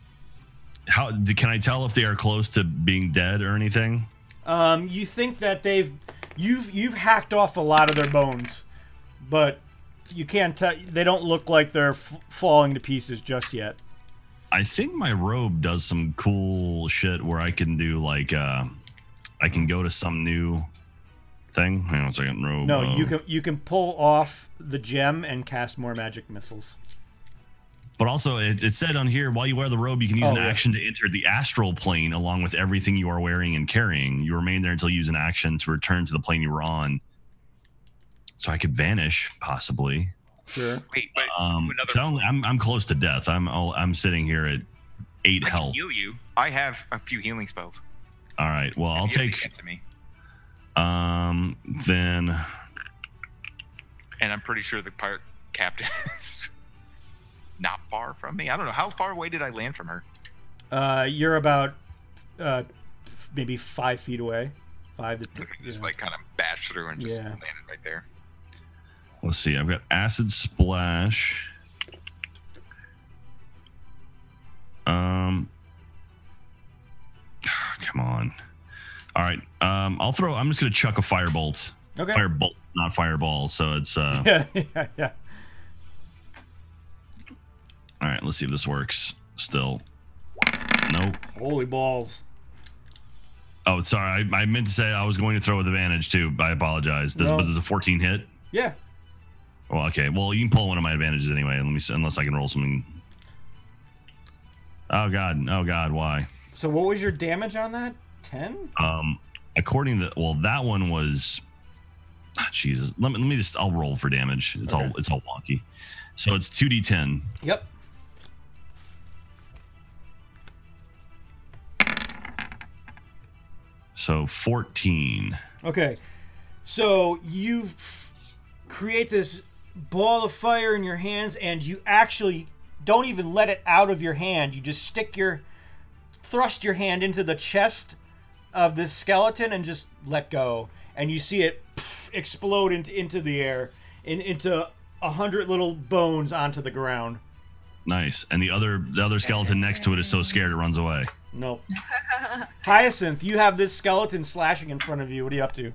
I tell if they are close to being dead or anything? You think that you've hacked off a lot of their bones, but you can't tell. They don't look like they're falling to pieces just yet. I think my robe does some cool shit where I can do like I can go to some new thing. Hang on a second, robe. No, you can pull off the gem and cast more magic missiles. But also, it said on here, while you wear the robe, you can use an action to enter the astral plane along with everything you are wearing and carrying. You remain there until you use an action to return to the plane you were on. So I could vanish, possibly. Sure. Wait, but I'm close to death. I'm sitting here at 8 health. I can heal you. I have a few healing spells. All right. Well, I'll take. Get to me. Then. And I'm pretty sure the pirate captain is not far from me. I don't know. How far away did I land from her? You're about maybe 5 feet away. 5 to just like kind of bash through and just landed right there. Let's see. I've got acid splash. Come on. All right. I'm just gonna chuck a firebolt. Okay. Firebolt, not fireball. So it's yeah. All right. Let's see if this works. Still. Nope. Holy balls. Oh, sorry. I meant to say I was going to throw with advantage too. I apologize. But there's a 14 hit. Yeah. Well, okay. Well, you can pull one of my advantages anyway. Let me see, unless I can roll something. Oh God. Why? So what was your damage on that? 10? According to that one was. Jesus. Let me just. I'll roll for damage. It's all wonky. So it's 2d10. Yep. So 14. Okay. So you create this ball of fire in your hands, and you actually don't even let it out of your hand. You just thrust your hand into the chest of this skeleton and just let go. And you see it explode into the air, into 100 little bones onto the ground. Nice. And the other skeleton next to it is so scared it runs away. Nope. Hyacinth, you have this skeleton slashing in front of you. What are you up to?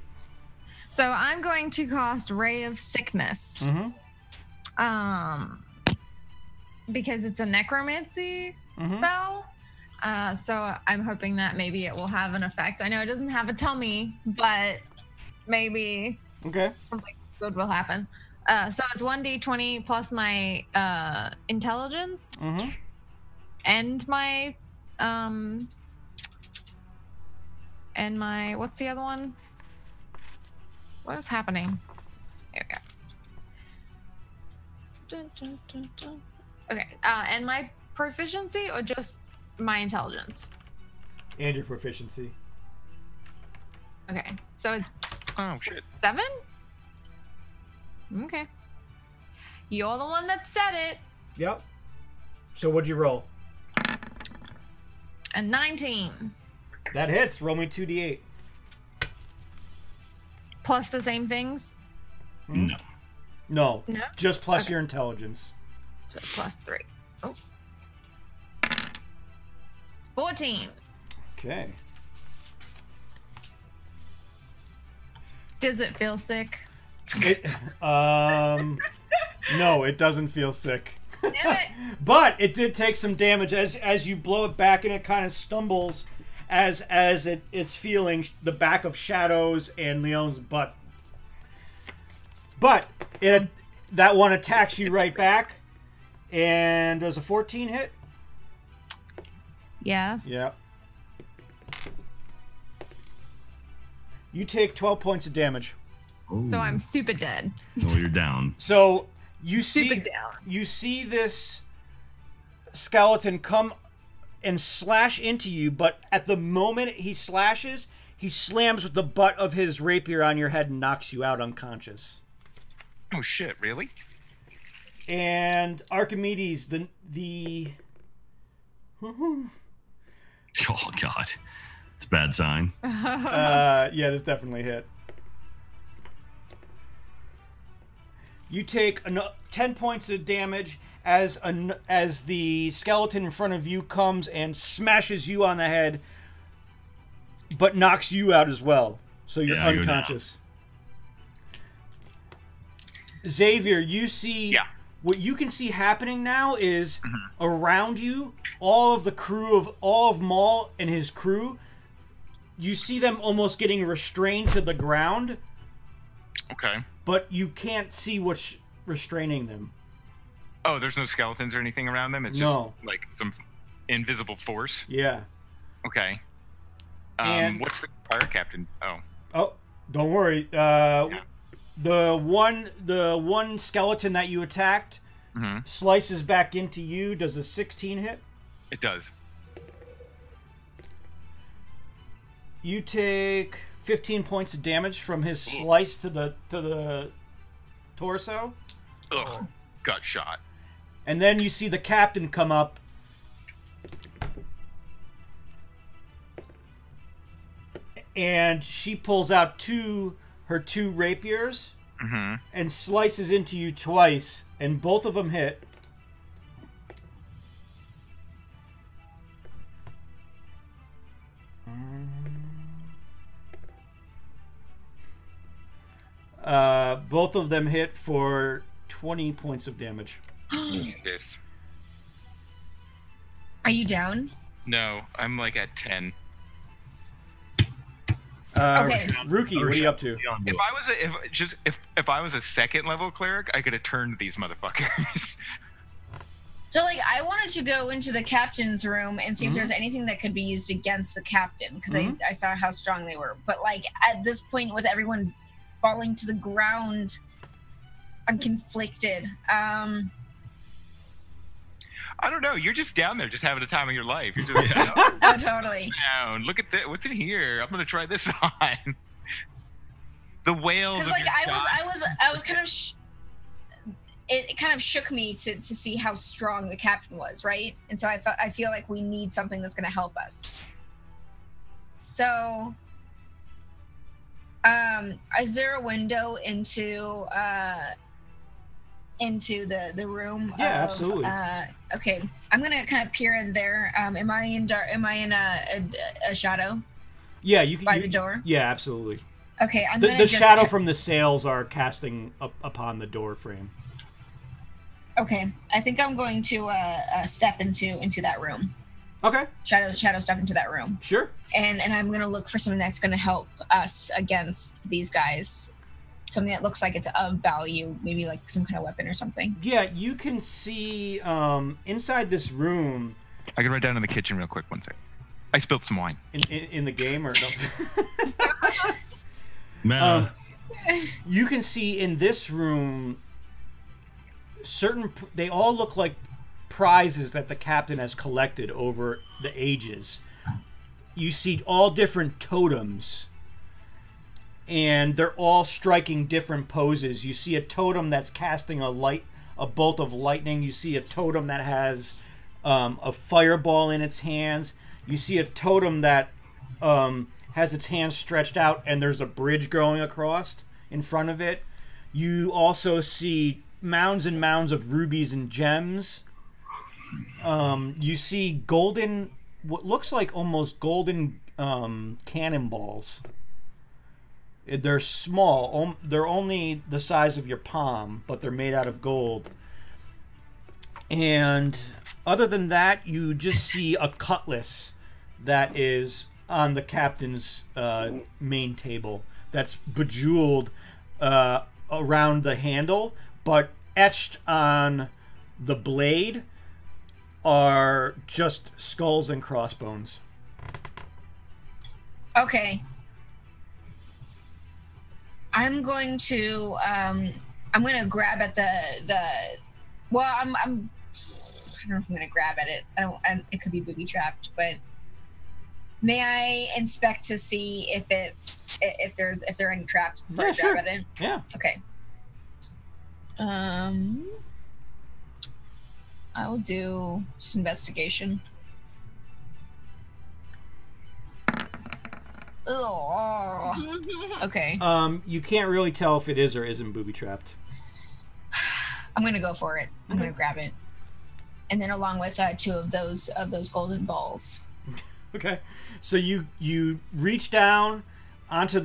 So I'm going to cast Ray of Sickness. Because it's a necromancy spell. So I'm hoping that maybe it will have an effect. I know it doesn't have a tummy, but maybe something good will happen. So it's 1d20 plus my intelligence and my what's the other one? What is happening? There we go. Dun, dun, dun, dun. Okay, and my proficiency or just my intelligence? And your proficiency. Okay, so it's 7? Okay. You're the one that said it. Yep. So what'd you roll? A 19. That hits. Roll me 2d8. Plus the same things? No. No. No? Just plus your intelligence. So +3. Oh. 14. Okay. Does it feel sick? It no, it doesn't feel sick. Damn it. But it did take some damage as you blow it back, and it kind of stumbles as it's feeling the back of Shadow's and Leon's butt. But that one attacks you right back, and does a 14 hit? Yes. Yeah. You take 12 points of damage. So I'm super dead. Oh, you're down. So you Super see down. you see this skeleton come and slash into you, but at the moment he slashes, he slams with the butt of his rapier on your head and knocks you out unconscious. Oh shit! Really? And Archimedes, the Oh God, it's a bad sign. yeah, this definitely hit. You take 10 points of damage as the skeleton in front of you comes and smashes you on the head, but knocks you out as well. So you're unconscious. Xavier, you see what you can see happening now is around you, all of Maul and his crew. You see them almost getting restrained to the ground. Okay. But you can't see what's restraining them. Oh, there's no skeletons or anything around them? It's just like some invisible force? Yeah. Okay. And what's the fire captain? Oh, don't worry. The one skeleton that you attacked slices back into you. Does a 16 hit? It does. You take 15 points of damage from his slice to the torso. Ugh, got shot. And then you see the captain come up. And she pulls out her two rapiers and slices into you twice, and both of them hit. Both of them hit for 20 points of damage. Jesus. Are you down? No, I'm like at 10. Okay. Rookie, what are you up to? If I was a second level cleric, I could have turned these motherfuckers. So, like, I wanted to go into the captain's room and see if there's anything that could be used against the captain, because I saw how strong they were. But, like, at this point, with everyone falling to the ground, I'm conflicted. I don't know. You're just down there, just having the time of your life. You're just Oh, totally. down. Look at this. What's in here? I'm gonna try this on. The whales. Because, like, I was kind of. It kind of shook me to see how strong the captain was, right? And so I feel like we need something that's going to help us. So, is there a window into the room? Yeah, absolutely. Okay, I'm gonna kind of peer in there. Am I in a shadow? Yeah, you can by the door. Yeah, absolutely. Okay, the shadow from the sails are casting up upon the door frame. Okay, I think I'm going to step into that room. Okay. Shadow step into that room. Sure. And I'm gonna look for something that's gonna help us against these guys. Something that looks like it's of value, maybe like some kind of weapon or something. Yeah, you can see inside this room. I can write down in the kitchen real quick. One sec. I spilled some wine. In the game or no? You can see in this room they all look like prizes that the captain has collected over the ages. You see all different totems, and they're all striking different poses. You see a totem that's casting a bolt of lightning. You see a totem that has a fireball in its hands. You see a totem that has its hands stretched out, and there's a bridge going across in front of it. You also see mounds and mounds of rubies and gems. You see golden, what looks like almost golden cannonballs. They're small. They're only the size of your palm, but they're made out of gold. And other than that, you just see a cutlass that is on the captain's main table. That's bejeweled around the handle, but etched on the blade are just skulls and crossbones. Okay. I'm going to grab at the well, I don't know if I'm gonna grab at it. It could be booby trapped, but may I inspect to see if they're any trapped before I grab at it? Yeah. Okay. I'll do just investigation. Oh. Okay. You can't really tell if it is or isn't booby trapped. I'm gonna go for it. I'm gonna grab it, and then along with 2 of those golden balls. Okay, so you reach down onto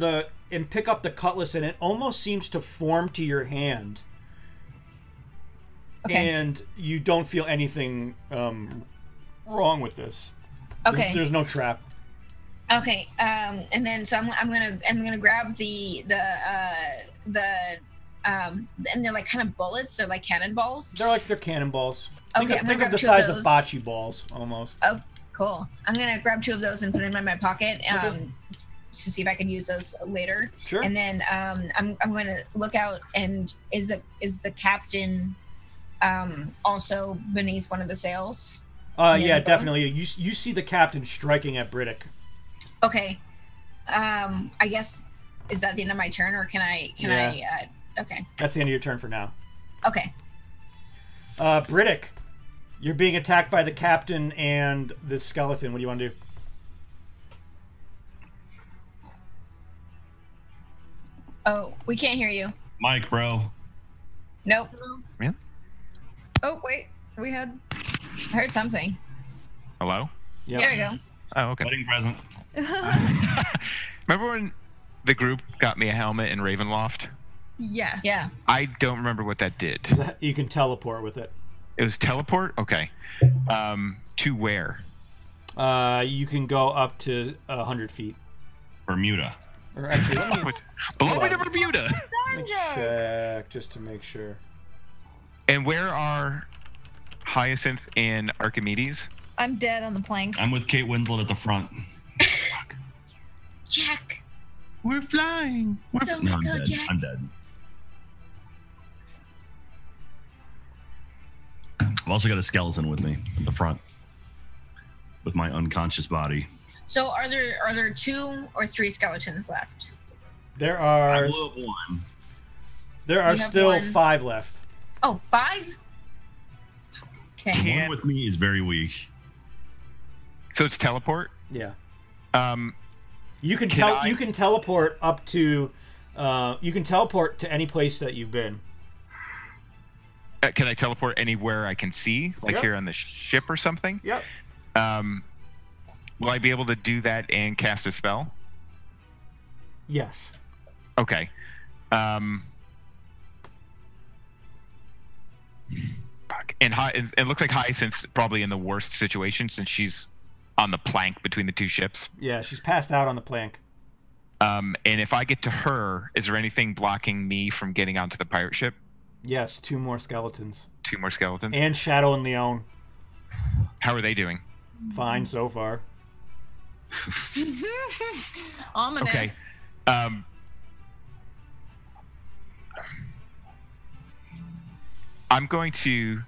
and pick up the cutlass, and it almost seems to form to your hand. Okay. And you don't feel anything wrong with this. Okay. There's no trap. Okay. And then so I'm gonna grab the and they're like kind of bullets. They're like cannonballs. They're cannonballs. Okay. Think of the size of bocce balls almost. Oh, cool. I'm gonna grab 2 of those and put them in my pocket. To see if I can use those later. Sure. And then I'm going to look out, and is the captain also beneath one of the sails? Yeah, definitely. You see the captain striking at Briddick. Okay. I guess, is that the end of my turn, or can I? Okay. That's the end of your turn for now. Okay. Briddick, you're being attacked by the captain and the skeleton. What do you want to do? Oh, we can't hear you. Mike, bro. Nope. Really? Oh, wait. I heard something. Hello? Yep. There we go. Oh, okay. Wedding present. Remember when the group got me a helmet in Ravenloft? Yes. Yeah. I don't remember what that did. You can teleport with it. It was teleport? Okay. To where? You can go up to 100 feet. Bermuda. Or actually, let me Below me to Bermuda. check just to make sure. And where are Hyacinth and Archimedes? I'm dead on the plank. I'm with Kate Winslet at the front. Jack. We're flying. Don't No, let I'm go, dead. Jack. I'm dead. I've also got a skeleton with me at the front with my unconscious body. So are there 2 or 3 skeletons left? There are. I blew up one. There are You have still one. 5 left. Oh, 5? Okay. One with me is very weak. So it's teleport? Yeah. Can You can teleport up to. You can teleport to any place that you've been. Can I teleport anywhere I can see, like here on the ship or something? Yep. Will I be able to do that and cast a spell? Yes. Okay. Fuck. And it looks like Hyacinth's probably in the worst situation since she's on the plank between the 2 ships. Yeah, she's passed out on the plank. And if I get to her, is there anything blocking me from getting onto the pirate ship? Yes, 2 more skeletons. 2 more skeletons? And Shadow and Leon. How are they doing? Fine so far. Ominous. Okay. I'm going to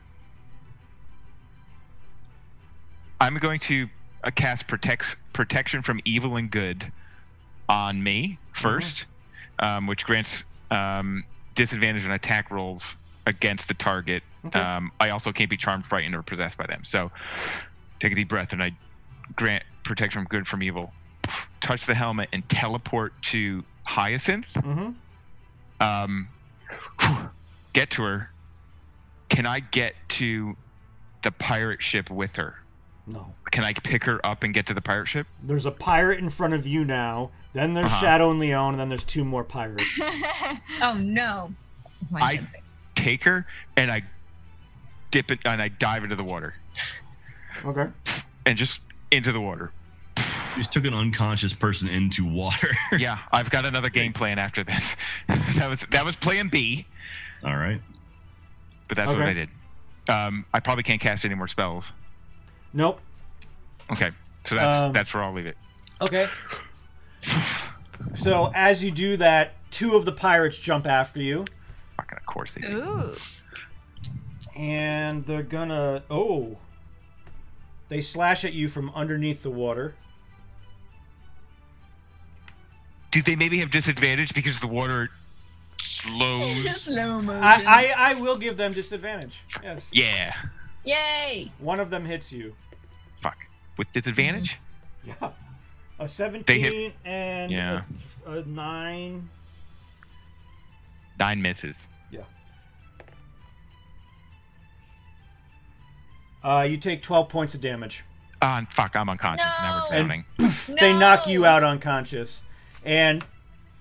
cast protection from evil and good on me first, which grants disadvantage on attack rolls against the target. Okay. I also can't be charmed, frightened, or possessed by them. So take a deep breath, and I grant protection from good from evil. Touch the helmet and teleport to Hyacinth. Mm-hmm. get to her, can I get to the pirate ship with her? No. Can I pick her up and get to the pirate ship? There's a pirate in front of you now. Then there's Shadow and Leon, and then there's 2 more pirates. Oh no! I take her and I dip it and I dive into the water. Okay. And just into the water. You just took an unconscious person into water. Yeah, I've got another game plan after this. That was plan B. All right. But that's what I did. I probably can't cast any more spells. Nope. Okay, so that's where I'll leave it. Okay. So as you do that, 2 of the pirates jump after you. Fucking of course they do. Ooh. And they're gonna... Oh. They slash at you from underneath the water. Do they maybe have disadvantage because the water slows? Slow motion. I will give them disadvantage. Yes. Yeah. Yay! One of them hits you. Fuck. With disadvantage? Yeah. A 17 and Yeah. a 9. 9 misses. Yeah. You take 12 points of damage. Fuck, I'm unconscious. Now we're And drowning. poof, they knock you out unconscious. And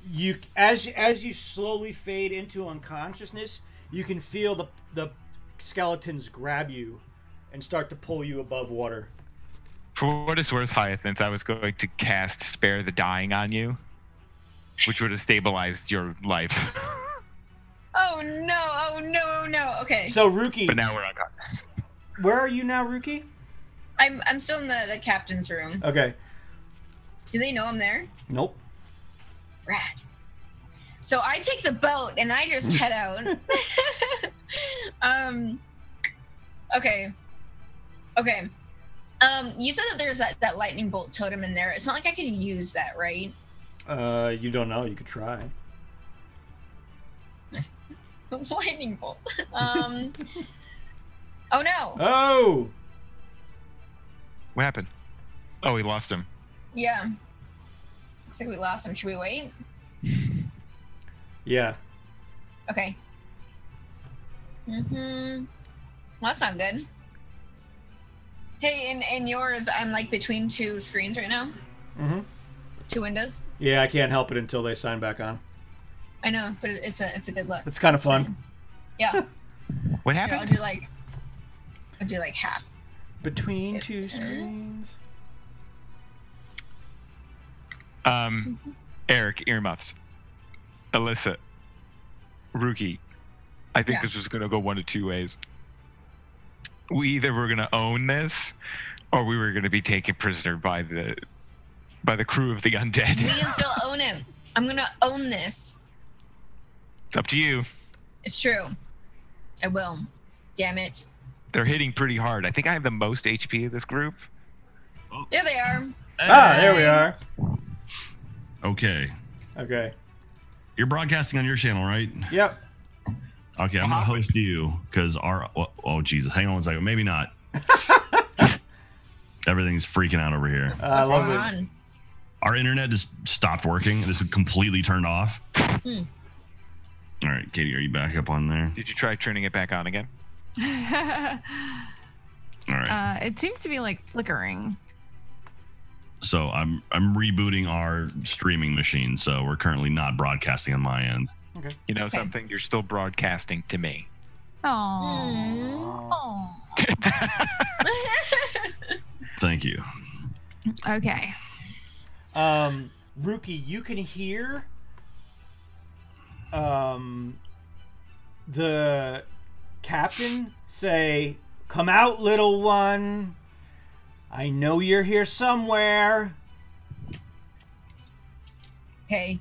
you, as you slowly fade into unconsciousness, you can feel the skeletons grab you and start to pull you above water. For what it's worth, Hyacinth, I was going to cast Spare the Dying on you, which would have stabilized your life. Oh no! Oh no! Oh no! Okay. So, Ruki, But now we're unconscious. where are you now, Ruki? I'm still in the captain's room. Okay. Do they know I'm there? Nope. Rad. So I take the boat and I just head out. Okay. Okay. You said that there's that lightning bolt totem in there. It's not like I can use that, right? You don't know. You could try. Lightning bolt. Oh no. Oh! What happened? Oh, we lost him. Yeah. Looks like we lost him. Should we wait? Yeah. Okay. Well, that's not good. Hey, in yours, I'm like between 2 screens right now. 2 windows. Yeah, I can't help it until they sign back on. I know, but it's a good look. It's kind of fun. Yeah. What Here, happened? I'll do like half. Between 2 screens. Eric, earmuffs. Alyssa, Ruki, I think this was going to go one of 2 ways. We either were going to own this, or we were going to be taken prisoner by the crew of the undead. We can still own him. I'm gonna own this. It's up to you. It's true. I will. Damn it. They're hitting pretty hard. I think I have the most HP of this group. There they are. Ah, there we are. Okay. Okay. You're broadcasting on your channel, right? Yep. Okay, I'm gonna host you because oh Jesus, hang on one second. Maybe not. Everything's freaking out over here. I What's love going it. on? Our internet just stopped working. This is completely turned off. All right, Katie, are you back up on there? Did you try turning it back on again? All right. It seems to be like flickering. So I'm rebooting our streaming machine. So we're currently not broadcasting on my end. Okay. You know something? You're still broadcasting to me. Oh. Thank you. Okay. Ruki, you can hear the captain say, "Come out, little one. I know you're here somewhere." Okay.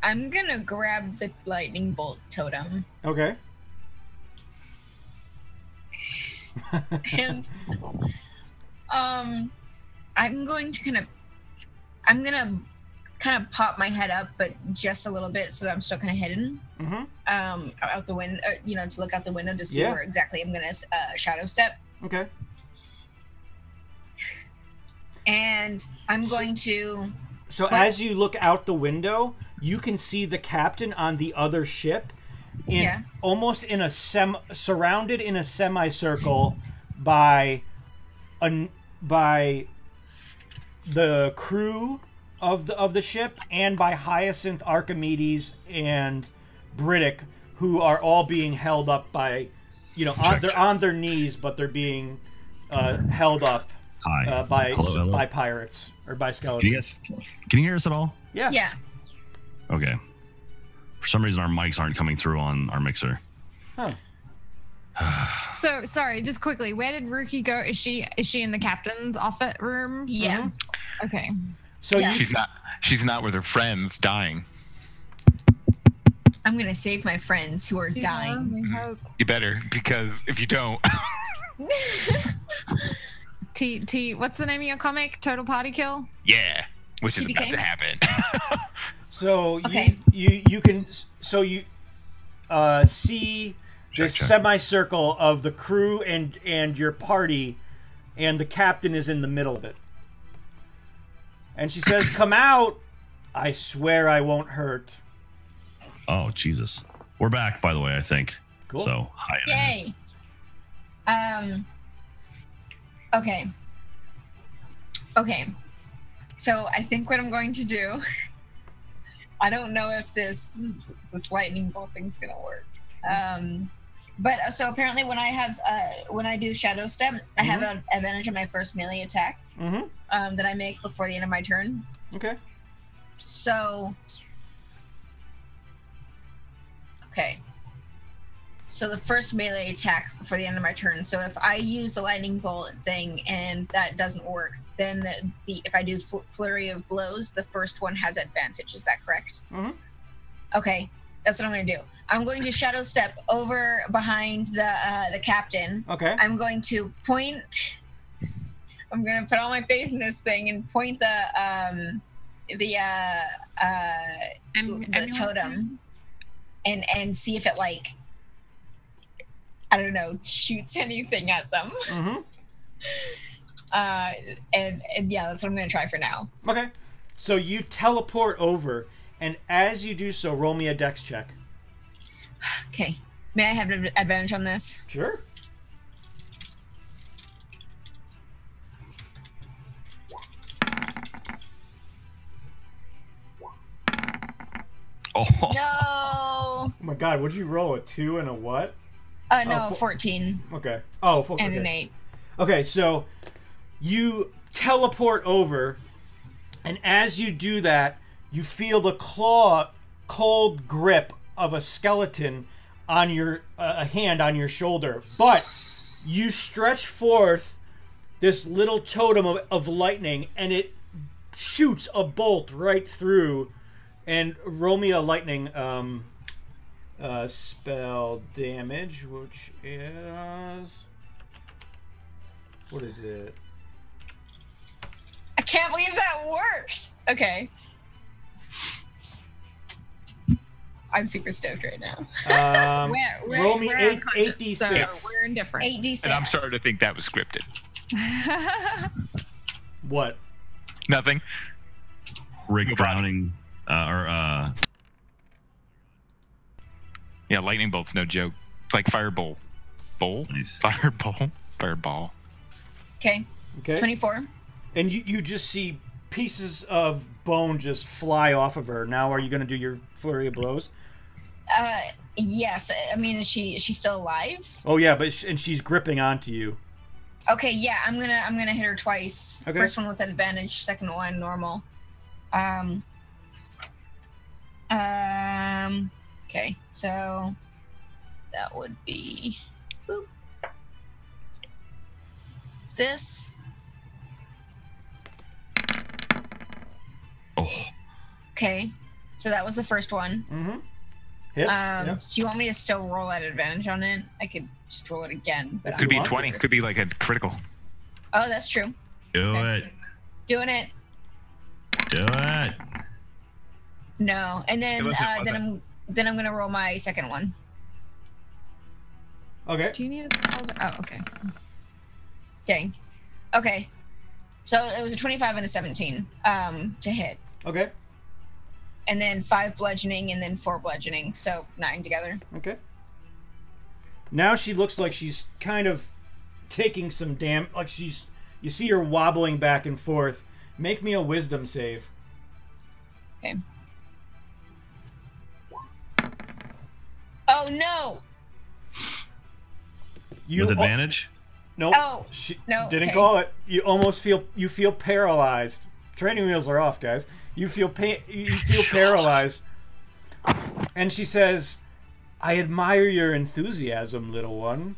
I'm gonna grab the lightning bolt totem Okay. and I'm gonna kind of pop my head up, but just a little bit, so that I'm still kind of hidden. Out the window, to look out the window to see where exactly I'm gonna shadow step. Okay. And I'm going to So as you look out the window, you can see the captain on the other ship, almost in a surrounded in a semicircle by the crew of the ship and by Hyacinth, Archimedes, and Briddick, who are all being held up by, they're on their knees, but they're being held up by pirates or by skeletons. Can you hear us at all? Yeah. Yeah. Okay. For some reason, our mics aren't coming through on our mixer. Huh. So sorry, just quickly, where did Ruki go? Is she in the captain's office room? Yeah. Okay. So she's not with her friends dying. I'm gonna save my friends who are dying. You better, because if you don't. T, what's the name of your comic? Total Party Kill? Yeah, which is about to happen. So okay. you can see the semicircle of the crew and your party, and the captain is in the middle of it. And she says, "Come out! I swear I won't hurt." Oh, Jesus. We're back, by the way, I think. Cool. So, hi. Yay. Okay. So I think what I'm going to do, I don't know if this lightning bolt thing's gonna work. But so apparently when I do Shadow Step, I have an advantage on my first melee attack that I make before the end of my turn. Okay. So the first melee attack before the end of my turn. So if I use the lightning bolt thing and that doesn't work, then if I do flurry of blows, the first one has advantage. Is that correct? Okay, that's what I'm going to do. I'm going to Shadow Step over behind the captain. Okay. I'm going to point. I'm going to put all my faith in this thing and point the totem, and see if it I don't know, shoots anything at them. And yeah, that's what I'm going to try for now. Okay. So you teleport over, and as you do so, roll me a dex check. Okay. May I have an advantage on this? Sure. Oh. No. Oh my God! What did you roll? A 2 and a what? No, 14. Okay. Oh, okay. And an 8. Okay, so you teleport over, and as you do that, you feel the cold grip of a skeleton on your a hand on your shoulder. But you stretch forth this little totem of lightning, and it shoots a bolt right through. And roll me a lightning spell damage, which is... What is it? I can't believe that works! Okay. I'm super stoked right now. Roll me 8d6. So we're indifferent. 8d6. And I'm starting to think that was scripted. What? Nothing. Rick drowning... Yeah, lightning bolt's no joke. It's like fireball. Nice. Fireball. Okay. 24. And you just see pieces of bone just fly off of her. Now, are you going to do your flurry of blows? Yes. I mean, is she still alive? Oh yeah, but and she's gripping onto you. Okay. Yeah, I'm gonna hit her twice. Okay. First one with advantage. Second one normal. Okay, so that would be this. Oh. Okay, so that was the first one. Hits. Yeah. Do you want me to still roll at advantage on it? I could just roll it again. But Could be 20. Could be like a critical. Oh, that's true. Do it. Doing it. Do it. No, and then then I'm gonna roll my second one. Okay. Do you need a... Oh, okay. Dang. Okay. So it was a 25 and a 17 to hit. Okay. And then 5 bludgeoning, and then 4 bludgeoning, so 9 together. Okay. Now she looks like she's kind of taking some like you see her wobbling back and forth. Make me a wisdom save. Okay. Oh no! With advantage? Nope. Oh, she no. Didn't okay. call it. You almost feel paralyzed. Training wheels are off, guys. You feel paralyzed. And she says, "I admire your enthusiasm, little one.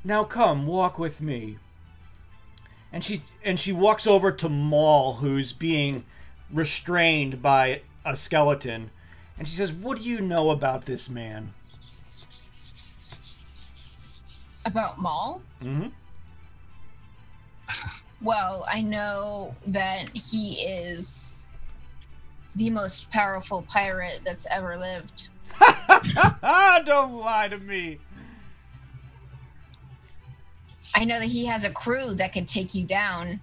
Now come, walk with me." And she walks over to Maul, who's being restrained by a skeleton, and she says, "What do you know about this man?" About Maul? Mm-hmm. Well, I know that he is the most powerful pirate that's ever lived. Don't lie to me. I know that he has a crew that could take you down.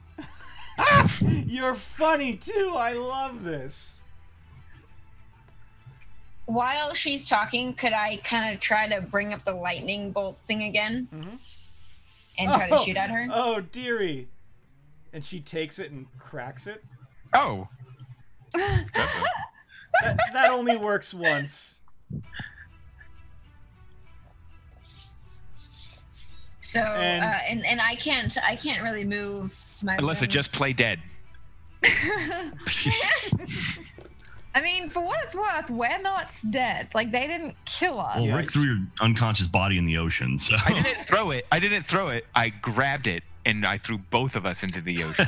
You're funny too. I love this. While she's talking, could I kind of try to bring up the lightning bolt thing again? Mm-hmm. And try to shoot at her? Oh, dearie. And she takes it and cracks it. Oh. That only works once. So and I can't really move my unless it just play dead. I mean, for what it's worth, we're not dead. Like, they didn't kill us. Well, Rick threw your unconscious body in the ocean, so... I didn't throw it. I grabbed it, and I threw both of us into the ocean.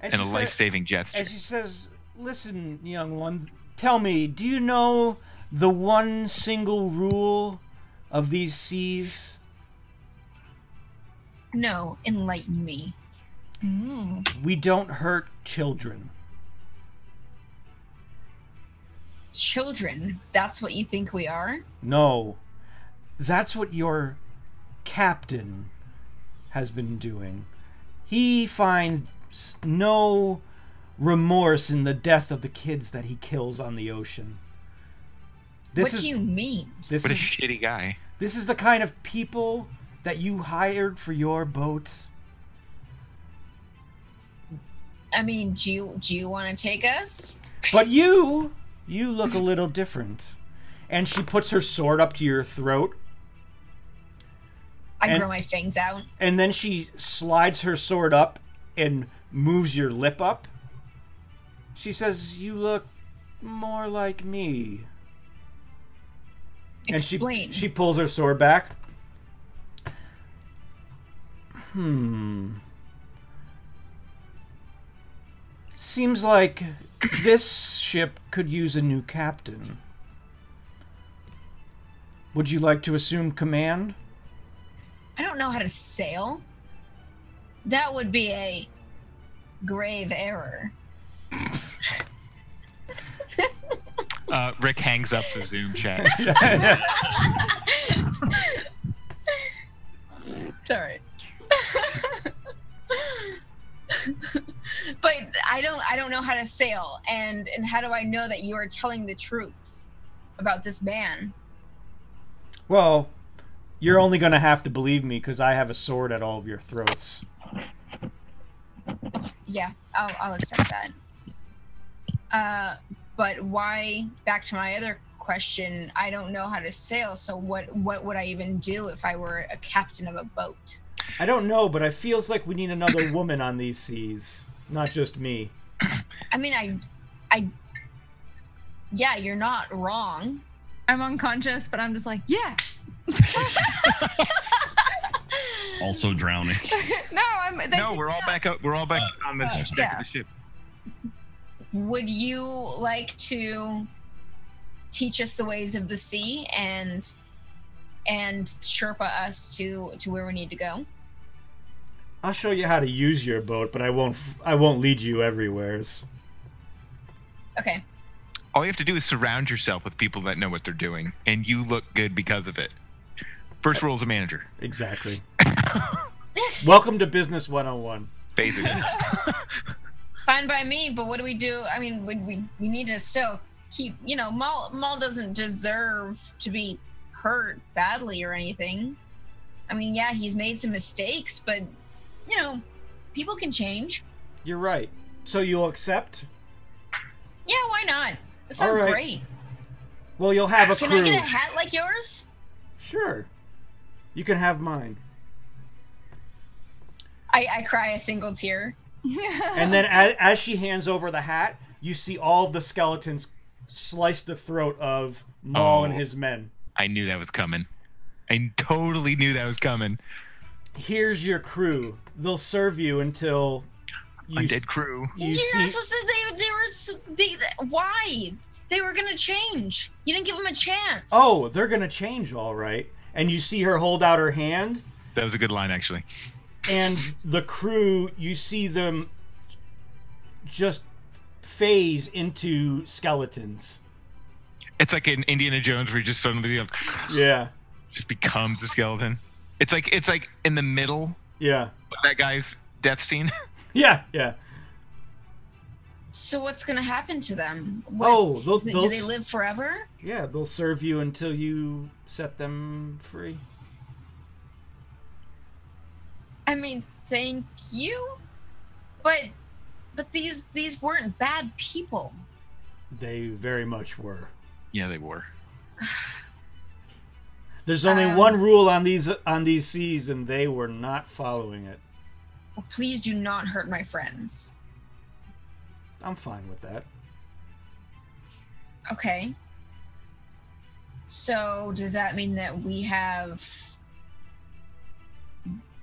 And in a life-saving gesture. And she says, "Listen, young one, tell me, do you know the one single rule of these seas?" No, enlighten me. We don't hurt children. Children? That's what you think we are? No. That's what your captain has been doing. He finds no remorse in the death of the kids that he kills on the ocean. What do you mean? What a shitty guy. This is the kind of people that you hired for your boat. I mean, do you want to take us? But you look a little different. And she puts her sword up to your throat. I grow my fangs out. And then she slides her sword up and moves your lip up. She says, "You look more like me." Explain. And she pulls her sword back. Seems like this ship could use a new captain. Would you like to assume command? I don't know how to sail. That would be a grave error. Rick hangs up the Zoom chat. Sorry. But I don't know how to sail, and how do I know that you are telling the truth about this man? Well, you're only going to have to believe me because I have a sword at all of your throats. Yeah, I'll accept that. But why? Back to my other question. I don't know how to sail, so what would I even do if I were a captain of a boat? I don't know, but it feels like we need another woman on these seas, not just me. I mean, yeah, you're not wrong. I'm unconscious, but I'm just like, yeah. Also drowning. No, we're all back up. We're all back on the deck of the ship. Would you like to teach us the ways of the sea and Sherpa us to where we need to go? I'll show you how to use your boat, but I won't lead you everywheres. Okay. All you have to do is surround yourself with people that know what they're doing, and you look good because of it. First rule as a manager. Exactly. Welcome to Business 101. Basically. Fine by me, but what do we do? I mean, we need to still keep, Maul doesn't deserve to be hurt badly or anything. I mean, yeah, he's made some mistakes, but, people can change. You're right. So you'll accept? Yeah, why not? It sounds great. Well, you'll have a crew. Can I get a hat like yours? Sure. You can have mine. I cry a single tear. And then as she hands over the hat, you see all of the skeletons slice the throat of Maul and his men. I knew that was coming. I totally knew that was coming. Here's your crew. They'll serve you until undead crew. You're not supposed to. Why? They were gonna change. You didn't give them a chance. Oh, they're gonna change, all right. And you see her hold out her hand. That was a good line, actually. And the crew, you see them just phase into skeletons. It's like in Indiana Jones where he just suddenly just becomes a skeleton. It's like in the middle. Yeah. Of that guy's death scene. Yeah. So what's gonna happen to them? Do they live forever? Yeah, they'll serve you until you set them free. I mean, thank you, but these weren't bad people. They very much were. Yeah, they were. There's only one rule on these seas, and they were not following it. Well, please do not hurt my friends. I'm fine with that. Okay. So does that mean that we have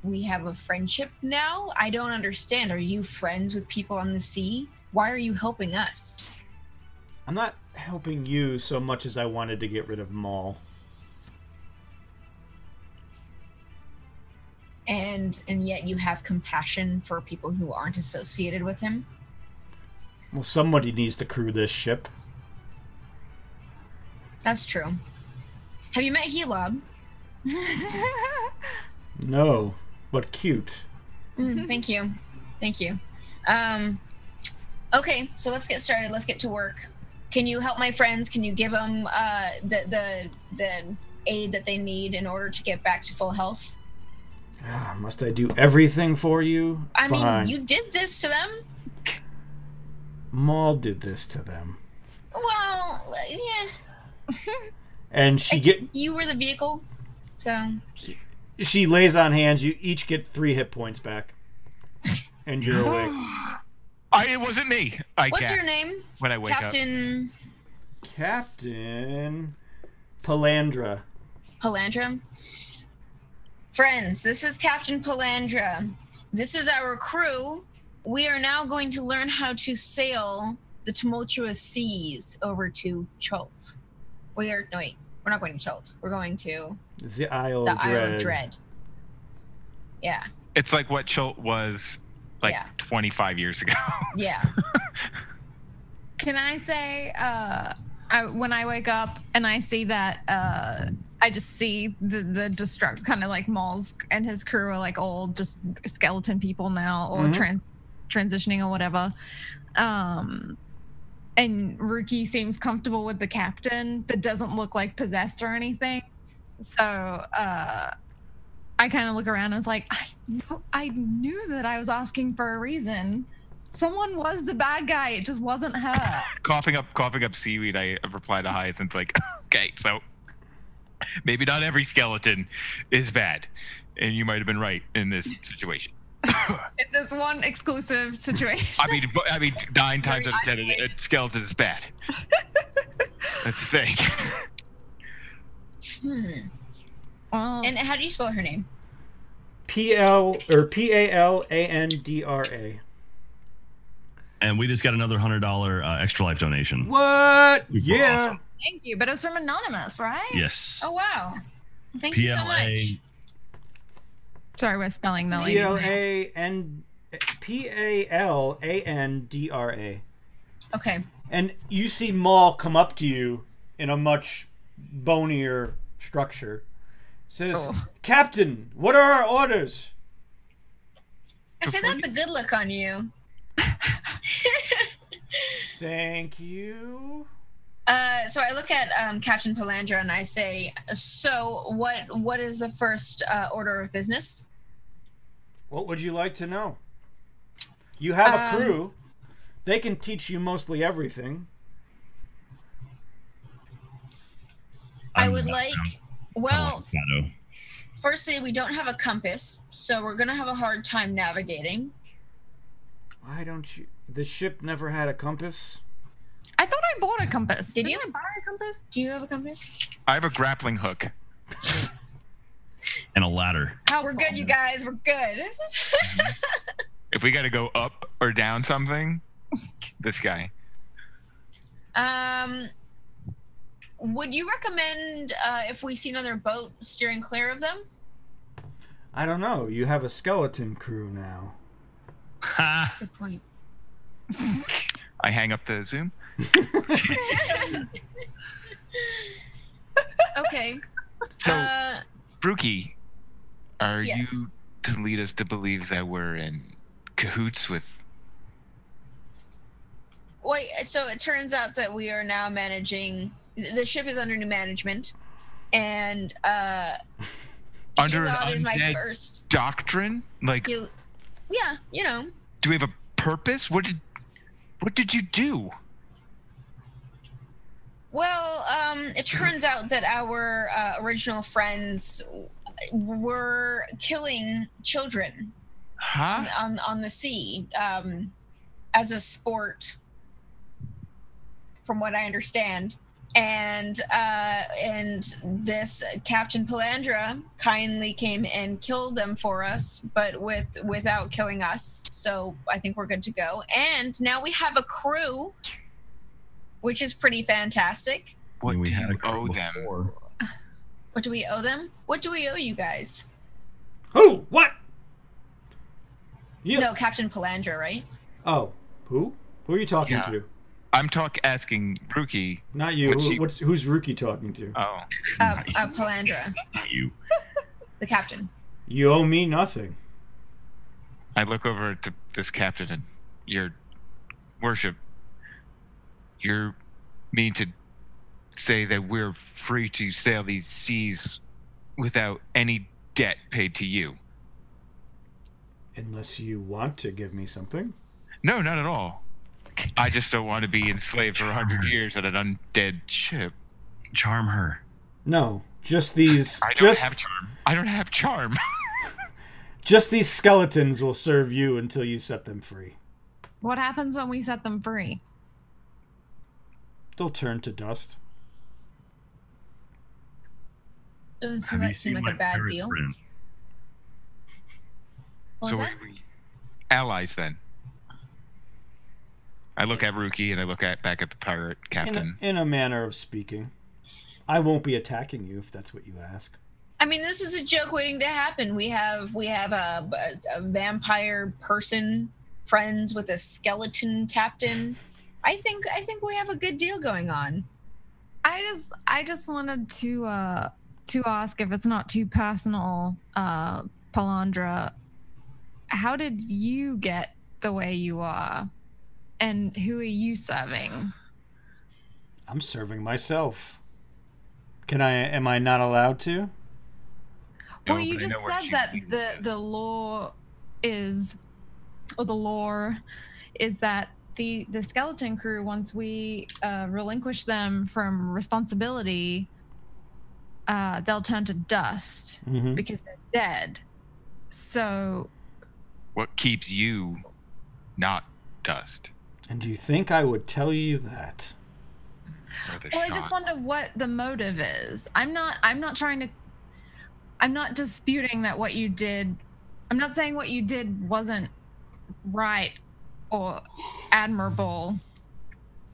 a friendship now? I don't understand. Are you friends with people on the sea? Why are you helping us? I'm not helping you so much as I wanted to get rid of Maul. And yet you have compassion for people who aren't associated with him? Well, somebody needs to crew this ship. That's true. Have you met Helob? No, but cute. Thank you. Okay, so let's get started. Let's get to work. Can you help my friends? Can you give them the aid that they need in order to get back to full health? Must I do everything for you? I Fine. mean, you did this to them. Maul did this to them. Well, yeah. And you were the vehicle, so she lays on hands. You each get 3 hit points back, and you're awake. It wasn't me. What's your name? When I wake up. Captain Palandra. Palandra? Friends, this is Captain Palandra. This is our crew. We are now going to learn how to sail the tumultuous seas over to Chult. We're not going to Chult. We're going to the Isle of Dread. Yeah. It's like what Chult was 25 years ago. Yeah. Can I say, when I wake up and I see that, I just see the destruct, kind of like Maul's and his crew are like old, just skeleton people now, or transitioning or whatever. And Ruki seems comfortable with the captain, but doesn't look like possessed or anything. So I kind of look around and was like, I knew that I was asking for a reason. Someone was the bad guy. It just wasn't her. coughing up seaweed, I reply to Hyacinth like, okay, so maybe not every skeleton is bad, and you might have been right in this situation. In this one exclusive situation. I mean, 9 times out of 10, a skeleton is bad. That's the thing. And how do you spell her name? Palandra. And we just got another $100 extra life donation. What? Yeah. Awesome. Thank you, but it was from Anonymous, right? Yes. Oh wow! Thank you so much. Sorry, we're spelling the lady. Palandra. Okay. And you see Maul come up to you in a much bonier structure. Says, Captain, what are our orders? I say that's a good look on you. Thank you. So I look at Captain Palandra and I say, so what is the first order of business? What would you like to know? You have a crew. They can teach you mostly everything. I would like, well, firstly, we don't have a compass, so we're going to have a hard time navigating. Why don't you? The ship never had a compass. I thought I bought a compass. Did you I buy a compass? Do you have a compass? I have a grappling hook. And a ladder. We're good, you guys. We're good. If we got to go up or down something, this guy. Would you recommend if we see another boat steering clear of them? I don't know. You have a skeleton crew now. Good point. I hang up the Zoom. Okay. So, Brookie, are yes. you to lead us to believe that we're in cahoots with? Wait, so it turns out that we are now managing. The ship is under new management, and under an is my undead first doctrine. Like, yeah, you know. Do we have a purpose? What did you do? Well, it turns out that our original friends were killing children on the sea as a sport, from what I understand. And this Captain Palandra kindly came and killed them for us, but without killing us. So I think we're good to go. And now we have a crew, which is pretty fantastic. What we do had you a owe crew them? before. What do we owe them? What do we owe you guys? Who? What? You? No, Captain Palandra, right? Oh, who? Who are you talking Yeah. to? I'm asking Brookie. Not you. Who's Rookie talking to? Oh. Palandra. Not you. The captain. You owe me nothing. I look over to this captain and your worship. You mean to say that we're free to sail these seas without any debt paid to you? Unless you want to give me something. No, not at all. I just don't want to be enslaved for 100 years on an undead ship. Charm her. No, just these. I don't have charm. I don't have charm. Just these skeletons will serve you until you set them free. What happens when we set them free? They'll turn to dust. Doesn't that seem like a bad deal? What was So that? we allies then. I look at Rookie and I look back at the pirate captain. In a manner of speaking. I won't be attacking you if that's what you ask. I mean, this is a joke waiting to happen. We have a vampire person friends with a skeleton captain. I think we have a good deal going on. I just wanted to ask, if it's not too personal, Palandra, how did you get the way you are? And who are you serving? I'm serving myself. Am I not allowed to? Well, you just said that the lore is that the skeleton crew, once we relinquish them from responsibility, they'll turn to dust because they're dead. So what keeps you not dust? And do you think I would tell you that? Well, I just wonder what the motive is. I'm not disputing that what you did. I'm not saying what you did wasn't right or admirable.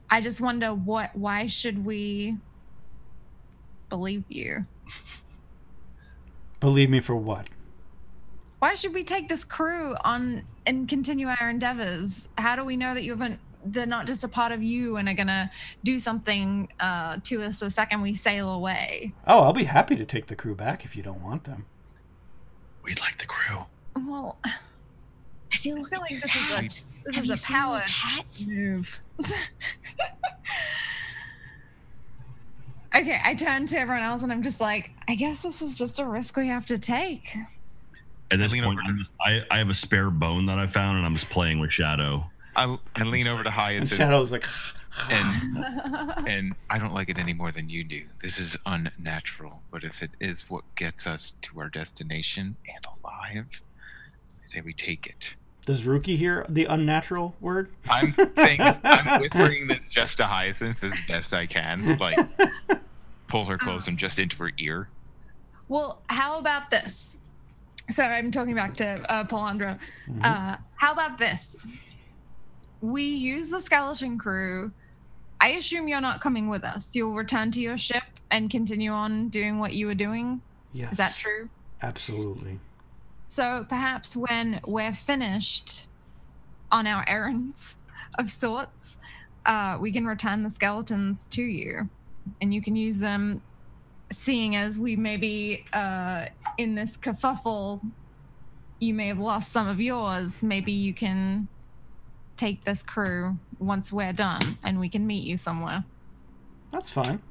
I just wonder why should we believe you? Believe me for what? Why should we take this crew on and continue our endeavors? How do we know that they're not just a part of you and are gonna do something to us the second we sail away? Oh, I'll be happy to take the crew back if you don't want them. We'd like the crew. Well, I see, look at like this this hat. This Have you is a seen power this hat? move. Okay, I turn to everyone else and I'm just like, I guess this is just a risk we have to take. At this point, I have a spare bone that I found, and I'm just playing with Shadow. I lean over to Hyacinth. And Shadow's like, and I don't like it any more than you do. This is unnatural, but if it is what gets us to our destination and alive, I say we take it. Does Rookie hear the unnatural word? I'm whispering this just to Hyacinth as best I can, like pull her close and just into her ear. Well, how about this? So I'm talking back to Palandra. How about this? We use the skeleton crew. I assume you're not coming with us. You'll return to your ship and continue on doing what you were doing. Yes. Is that true? Absolutely. So perhaps when we're finished on our errands of sorts, we can return the skeletons to you, and you can use them. Seeing as we may be in this kerfuffle, you may have lost some of yours. Maybe you can take this crew once we're done, and we can meet you somewhere. That's fine.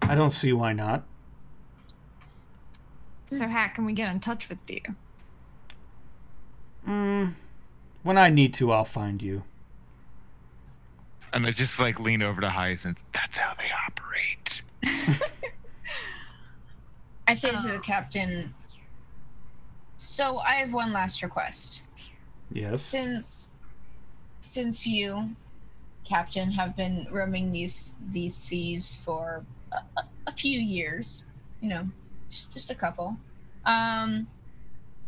I don't see why not. So how can we get in touch with you? When I need to, I'll find you. And I just like lean over to Hyacinth. That's how they operate. I say to the captain, so I have one last request. Yes. Since you, Captain, have been roaming these seas for a few years, you know, just a couple,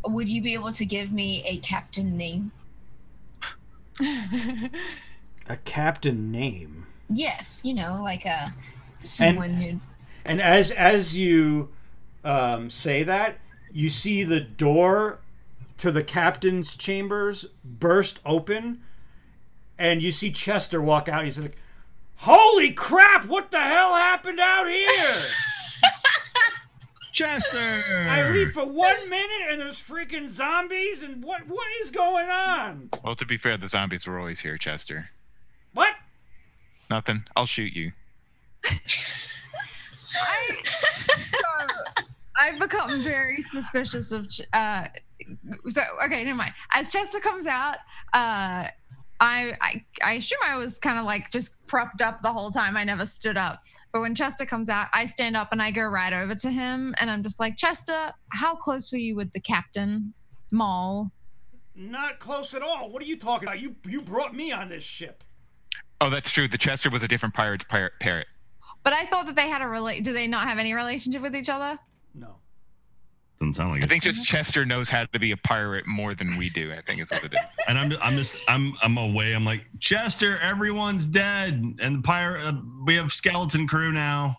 would you be able to give me a captain name? A captain name? Yes, you know, like someone who... And as you say that, you see the door to the captain's chambers burst open, and you see Chester walk out. He's like, "Holy crap! What the hell happened out here?" Chester! I leave for 1 minute, and there's freaking zombies. And what is going on? Well, to be fair, the zombies were always here, Chester. What? Nothing. I'll shoot you. I've become very suspicious of. So okay, never mind. As Chester comes out, I assume I was kind of like just propped up the whole time. I never stood up. But when Chester comes out, I stand up and I go right over to him, and I'm just like, Chester, how close were you with the captain, Maul? Not close at all. What are you talking about? You brought me on this ship. Oh, that's true. The Chester was a different parrot. But I thought that they had Do they not have any relationship with each other? No. Doesn't sound like I it. think just Chester knows how to be a pirate more than we do. I think is what it is. And I'm away. I'm like, Chester, everyone's dead, and the pirate. We have skeleton crew now.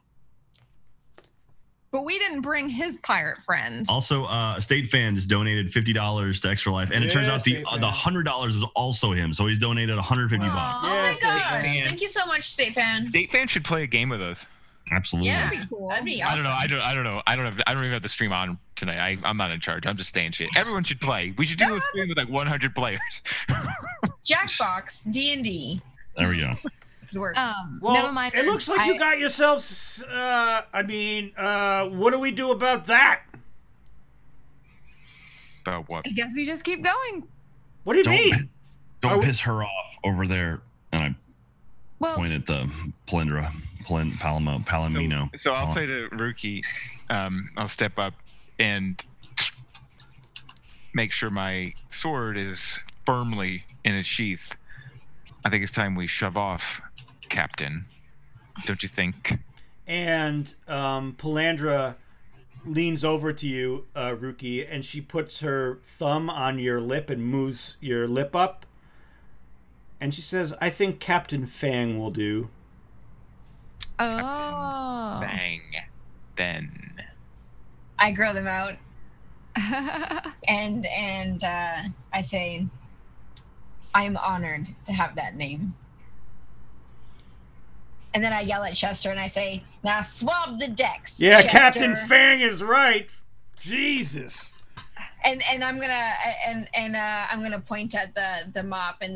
But we didn't bring his pirate friend. Also, a state fan just donated $50 to Extra Life, and it turns out the $100 was also him. So he's donated $150. Oh my gosh! Thank you so much, State Fan. State Fan should play a game with us. Absolutely. Yeah, that'd be cool. That'd be awesome. I don't know. I don't even have the stream on tonight. I'm not in charge. I'm just saying shit. Everyone should play. We should do a stream with like 100 players. Jackbox D&D. There we go. Work. Well, never mind. It looks like you got yourselves. What do we do about that? About what? I guess we just keep going. What do you mean? Don't piss her off over there. And I point at the Palomino. So I'll say to Rookie, I'll step up and make sure my sword is firmly in its sheath. I think it's time we shove off, Captain. Don't you think? And Palandra leans over to you, Rookie, and she puts her thumb on your lip and moves your lip up. And she says, "I think Captain Fang will do." Oh. Bang. Then. I grow them out. and I say, I am honored to have that name. And then I yell at Chester and I say, now swab the decks, Yeah, Chester. Captain Fang is right. Jesus. and I'm gonna I'm gonna point at the mop and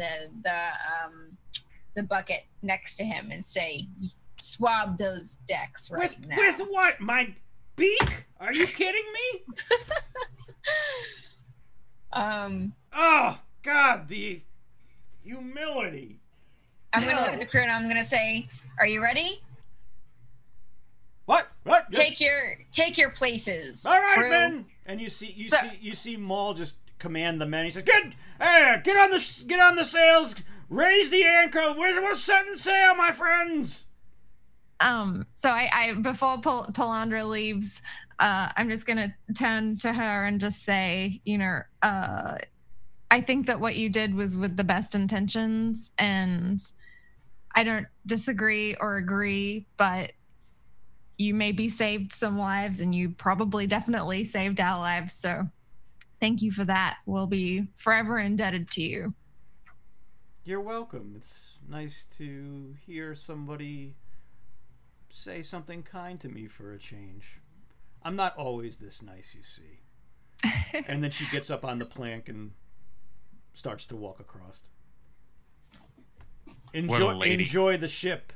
the bucket next to him and say, swab those decks right now. With what? My beak? Are you kidding me? Oh God, the humility. I'm gonna look at the crew and I'm gonna say, "Are you ready? What? Take your places. All right, crew." men. And you see Maul just command the men. He says, "Get on the sails. Raise the anchor. We're setting sail, my friends." So I before Palandra leaves, I'm just gonna turn to her and just say, I think that what you did was with the best intentions, and I don't disagree or agree, but you maybe saved some lives, and you probably definitely saved our lives. So thank you for that. We'll be forever indebted to you. You're welcome. It's nice to hear somebody say something kind to me for a change. I'm not always this nice, you see. And then she gets up on the plank and starts to walk across. Enjoy the ship.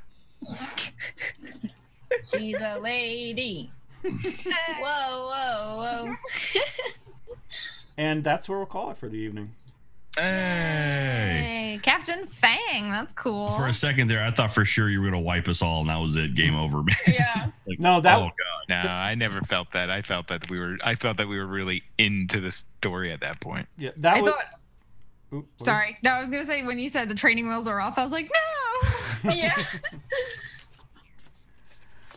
She's a lady. Whoa. And that's where we'll call it for the evening. Hey, Captain Fang, that's cool. For a second there, I thought for sure you were gonna wipe us all, and that was it. Game over. Yeah. No, that. Oh god. No, I never felt that. I felt that we were really into the story at that point. Yeah, that was. Sorry. No, I was gonna say when you said the training wheels are off, I was like, no. Yeah.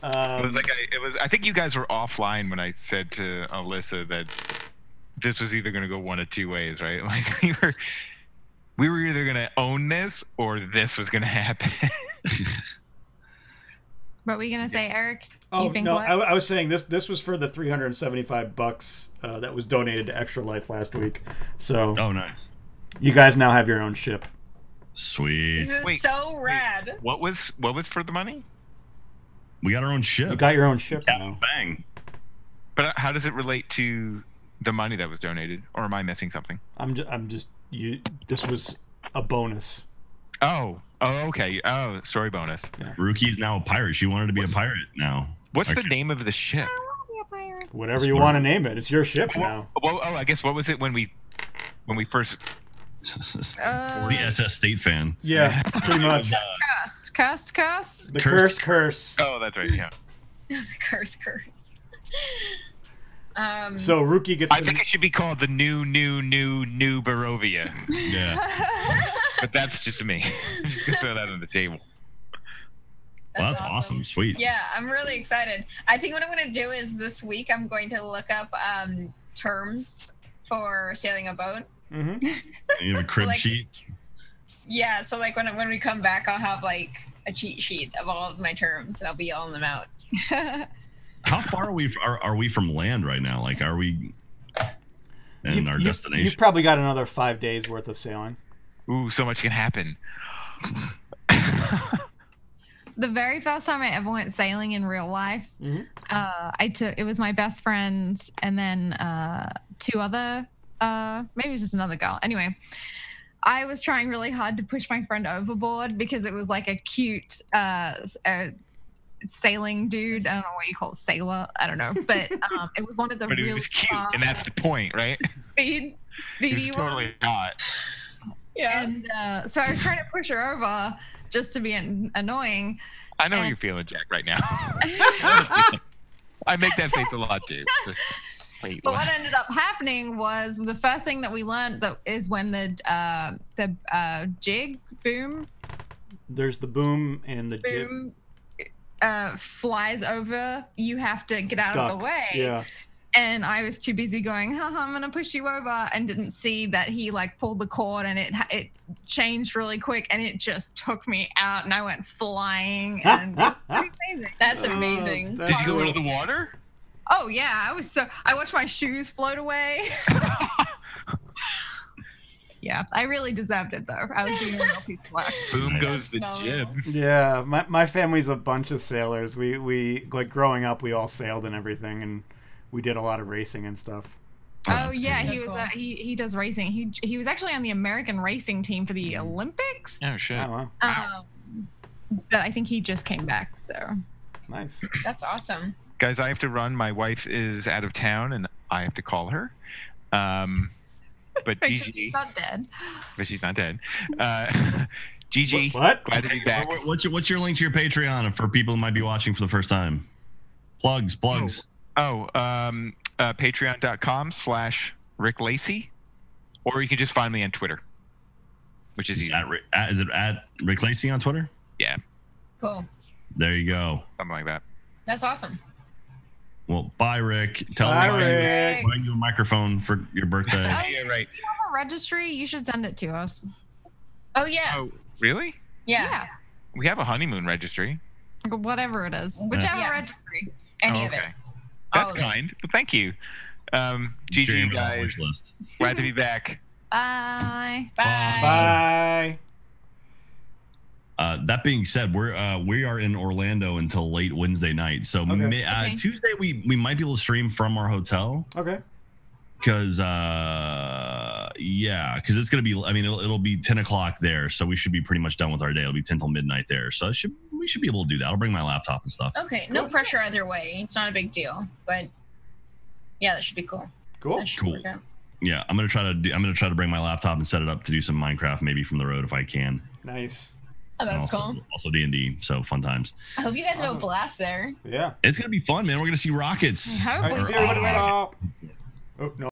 It was like I think you guys were offline when I said to Alyssa that this was either going to go one of two ways, right? Like we were either going to own this or this was going to happen. What were you going to say, Eric? Oh, you think no, what? I was saying this was for the $375 that was donated to Extra Life last week. So, oh, nice. You guys now have your own ship. Sweet. This is so rad. What was for the money? We got our own ship. You got your own ship Captain now. Fang. But how does it relate to the money that was donated? Or am I missing something? This was a bonus. Oh, okay. Oh, story bonus. Yeah. Ruki's now a pirate. She wanted to be a pirate now. What's the name of the ship? I want to be a pirate. Whatever you want to name it. It's your ship now. Well, I guess what was it when we first? It's the SS State Fan. Yeah, pretty much. Cursed. The curse. Oh, that's right. Yeah. Curse. So Ruki gets. I think it should be called the new Barovia. Yeah. But that's just me. I'm just gonna throw that on the table. Well, that's awesome. Sweet. Yeah, I'm really excited. I think what I'm going to do is this week I'm going to look up terms for sailing a boat. Mm-hmm. You have a crib sheet. Yeah, so like when we come back, I'll have like a cheat sheet of all of my terms, and I'll be yelling them out. How far are we from land right now? Like, are we in our destination? You've probably got another 5 days worth of sailing. Ooh, so much can happen. The very first time I ever went sailing in real life, it was my best friend and then two other, maybe it was just another girl. Anyway, I was trying really hard to push my friend overboard because it was like a cute sailing dude. I don't know what you call it, sailor. I don't know, but it was one of the But really it was cute, and that's the point, right? speedy He was totally ones. hot. Yeah. And so I was trying to push her over just to be annoying. I know you're feeling, Jack, right now. I make that face a lot, too. Wait, But what ended up happening was the first thing that we learned is when the jig boom. There's the boom and the jib. Flies over, you have to get out of the way. Yeah. And I was too busy going, I'm gonna push you over, and didn't see that he like pulled the cord and it changed really quick and it just took me out and I went flying and it was pretty amazing. That's amazing. Did you go into the water? Oh yeah, I watched my shoes float away. Yeah, I really deserved it though. I was doing real people work. Boom goes the jib. Yeah, my family's a bunch of sailors. We like growing up, we all sailed and everything, and we did a lot of racing and stuff. Oh yeah, he was. He does racing. He was actually on the American racing team for the Olympics. Oh shit! Oh, wow. But I think he just came back. So Nice. That's awesome. Guys, I have to run. My wife is out of town, and I have to call her. But Gigi, she's not dead. But she's not dead. Gigi, what? Glad to be back. What's your link to your Patreon for people who might be watching for the first time? Plugs. Patreon.com/Rick Lacey, or you can just find me on Twitter, which is easy. Is it at Rick Lacey on Twitter? Yeah. Cool. There you go. Something like that. That's awesome. Well, bye, Rick. Tell bye, them Rick. buying you a microphone for your birthday. Yeah, right. If you have a registry, you should send it to us. Oh yeah. Oh, really? Yeah. We have a honeymoon registry. Whatever it is, whichever registry. Any of it. That's kind. But thank you. Gigi, guys. Glad to be back. Bye. Bye. That being said, we are in Orlando until late Wednesday night. So Tuesday we might be able to stream from our hotel. Okay. Because it's gonna be. I mean, it'll be 10 o'clock there, so we should be pretty much done with our day. It'll be 10 till midnight there, so we should be able to do that. I'll bring my laptop and stuff. Okay, no pressure either way. It's not a big deal, but yeah, that should be cool. Cool. Yeah, I'm gonna try to bring my laptop and set it up to do some Minecraft maybe from the road if I can. Nice. Oh, that's cool. Also D&D, so fun times. I hope you guys have a blast there. Yeah. It's gonna be fun, man. We're gonna see rockets. I hope see everybody later. Oh no.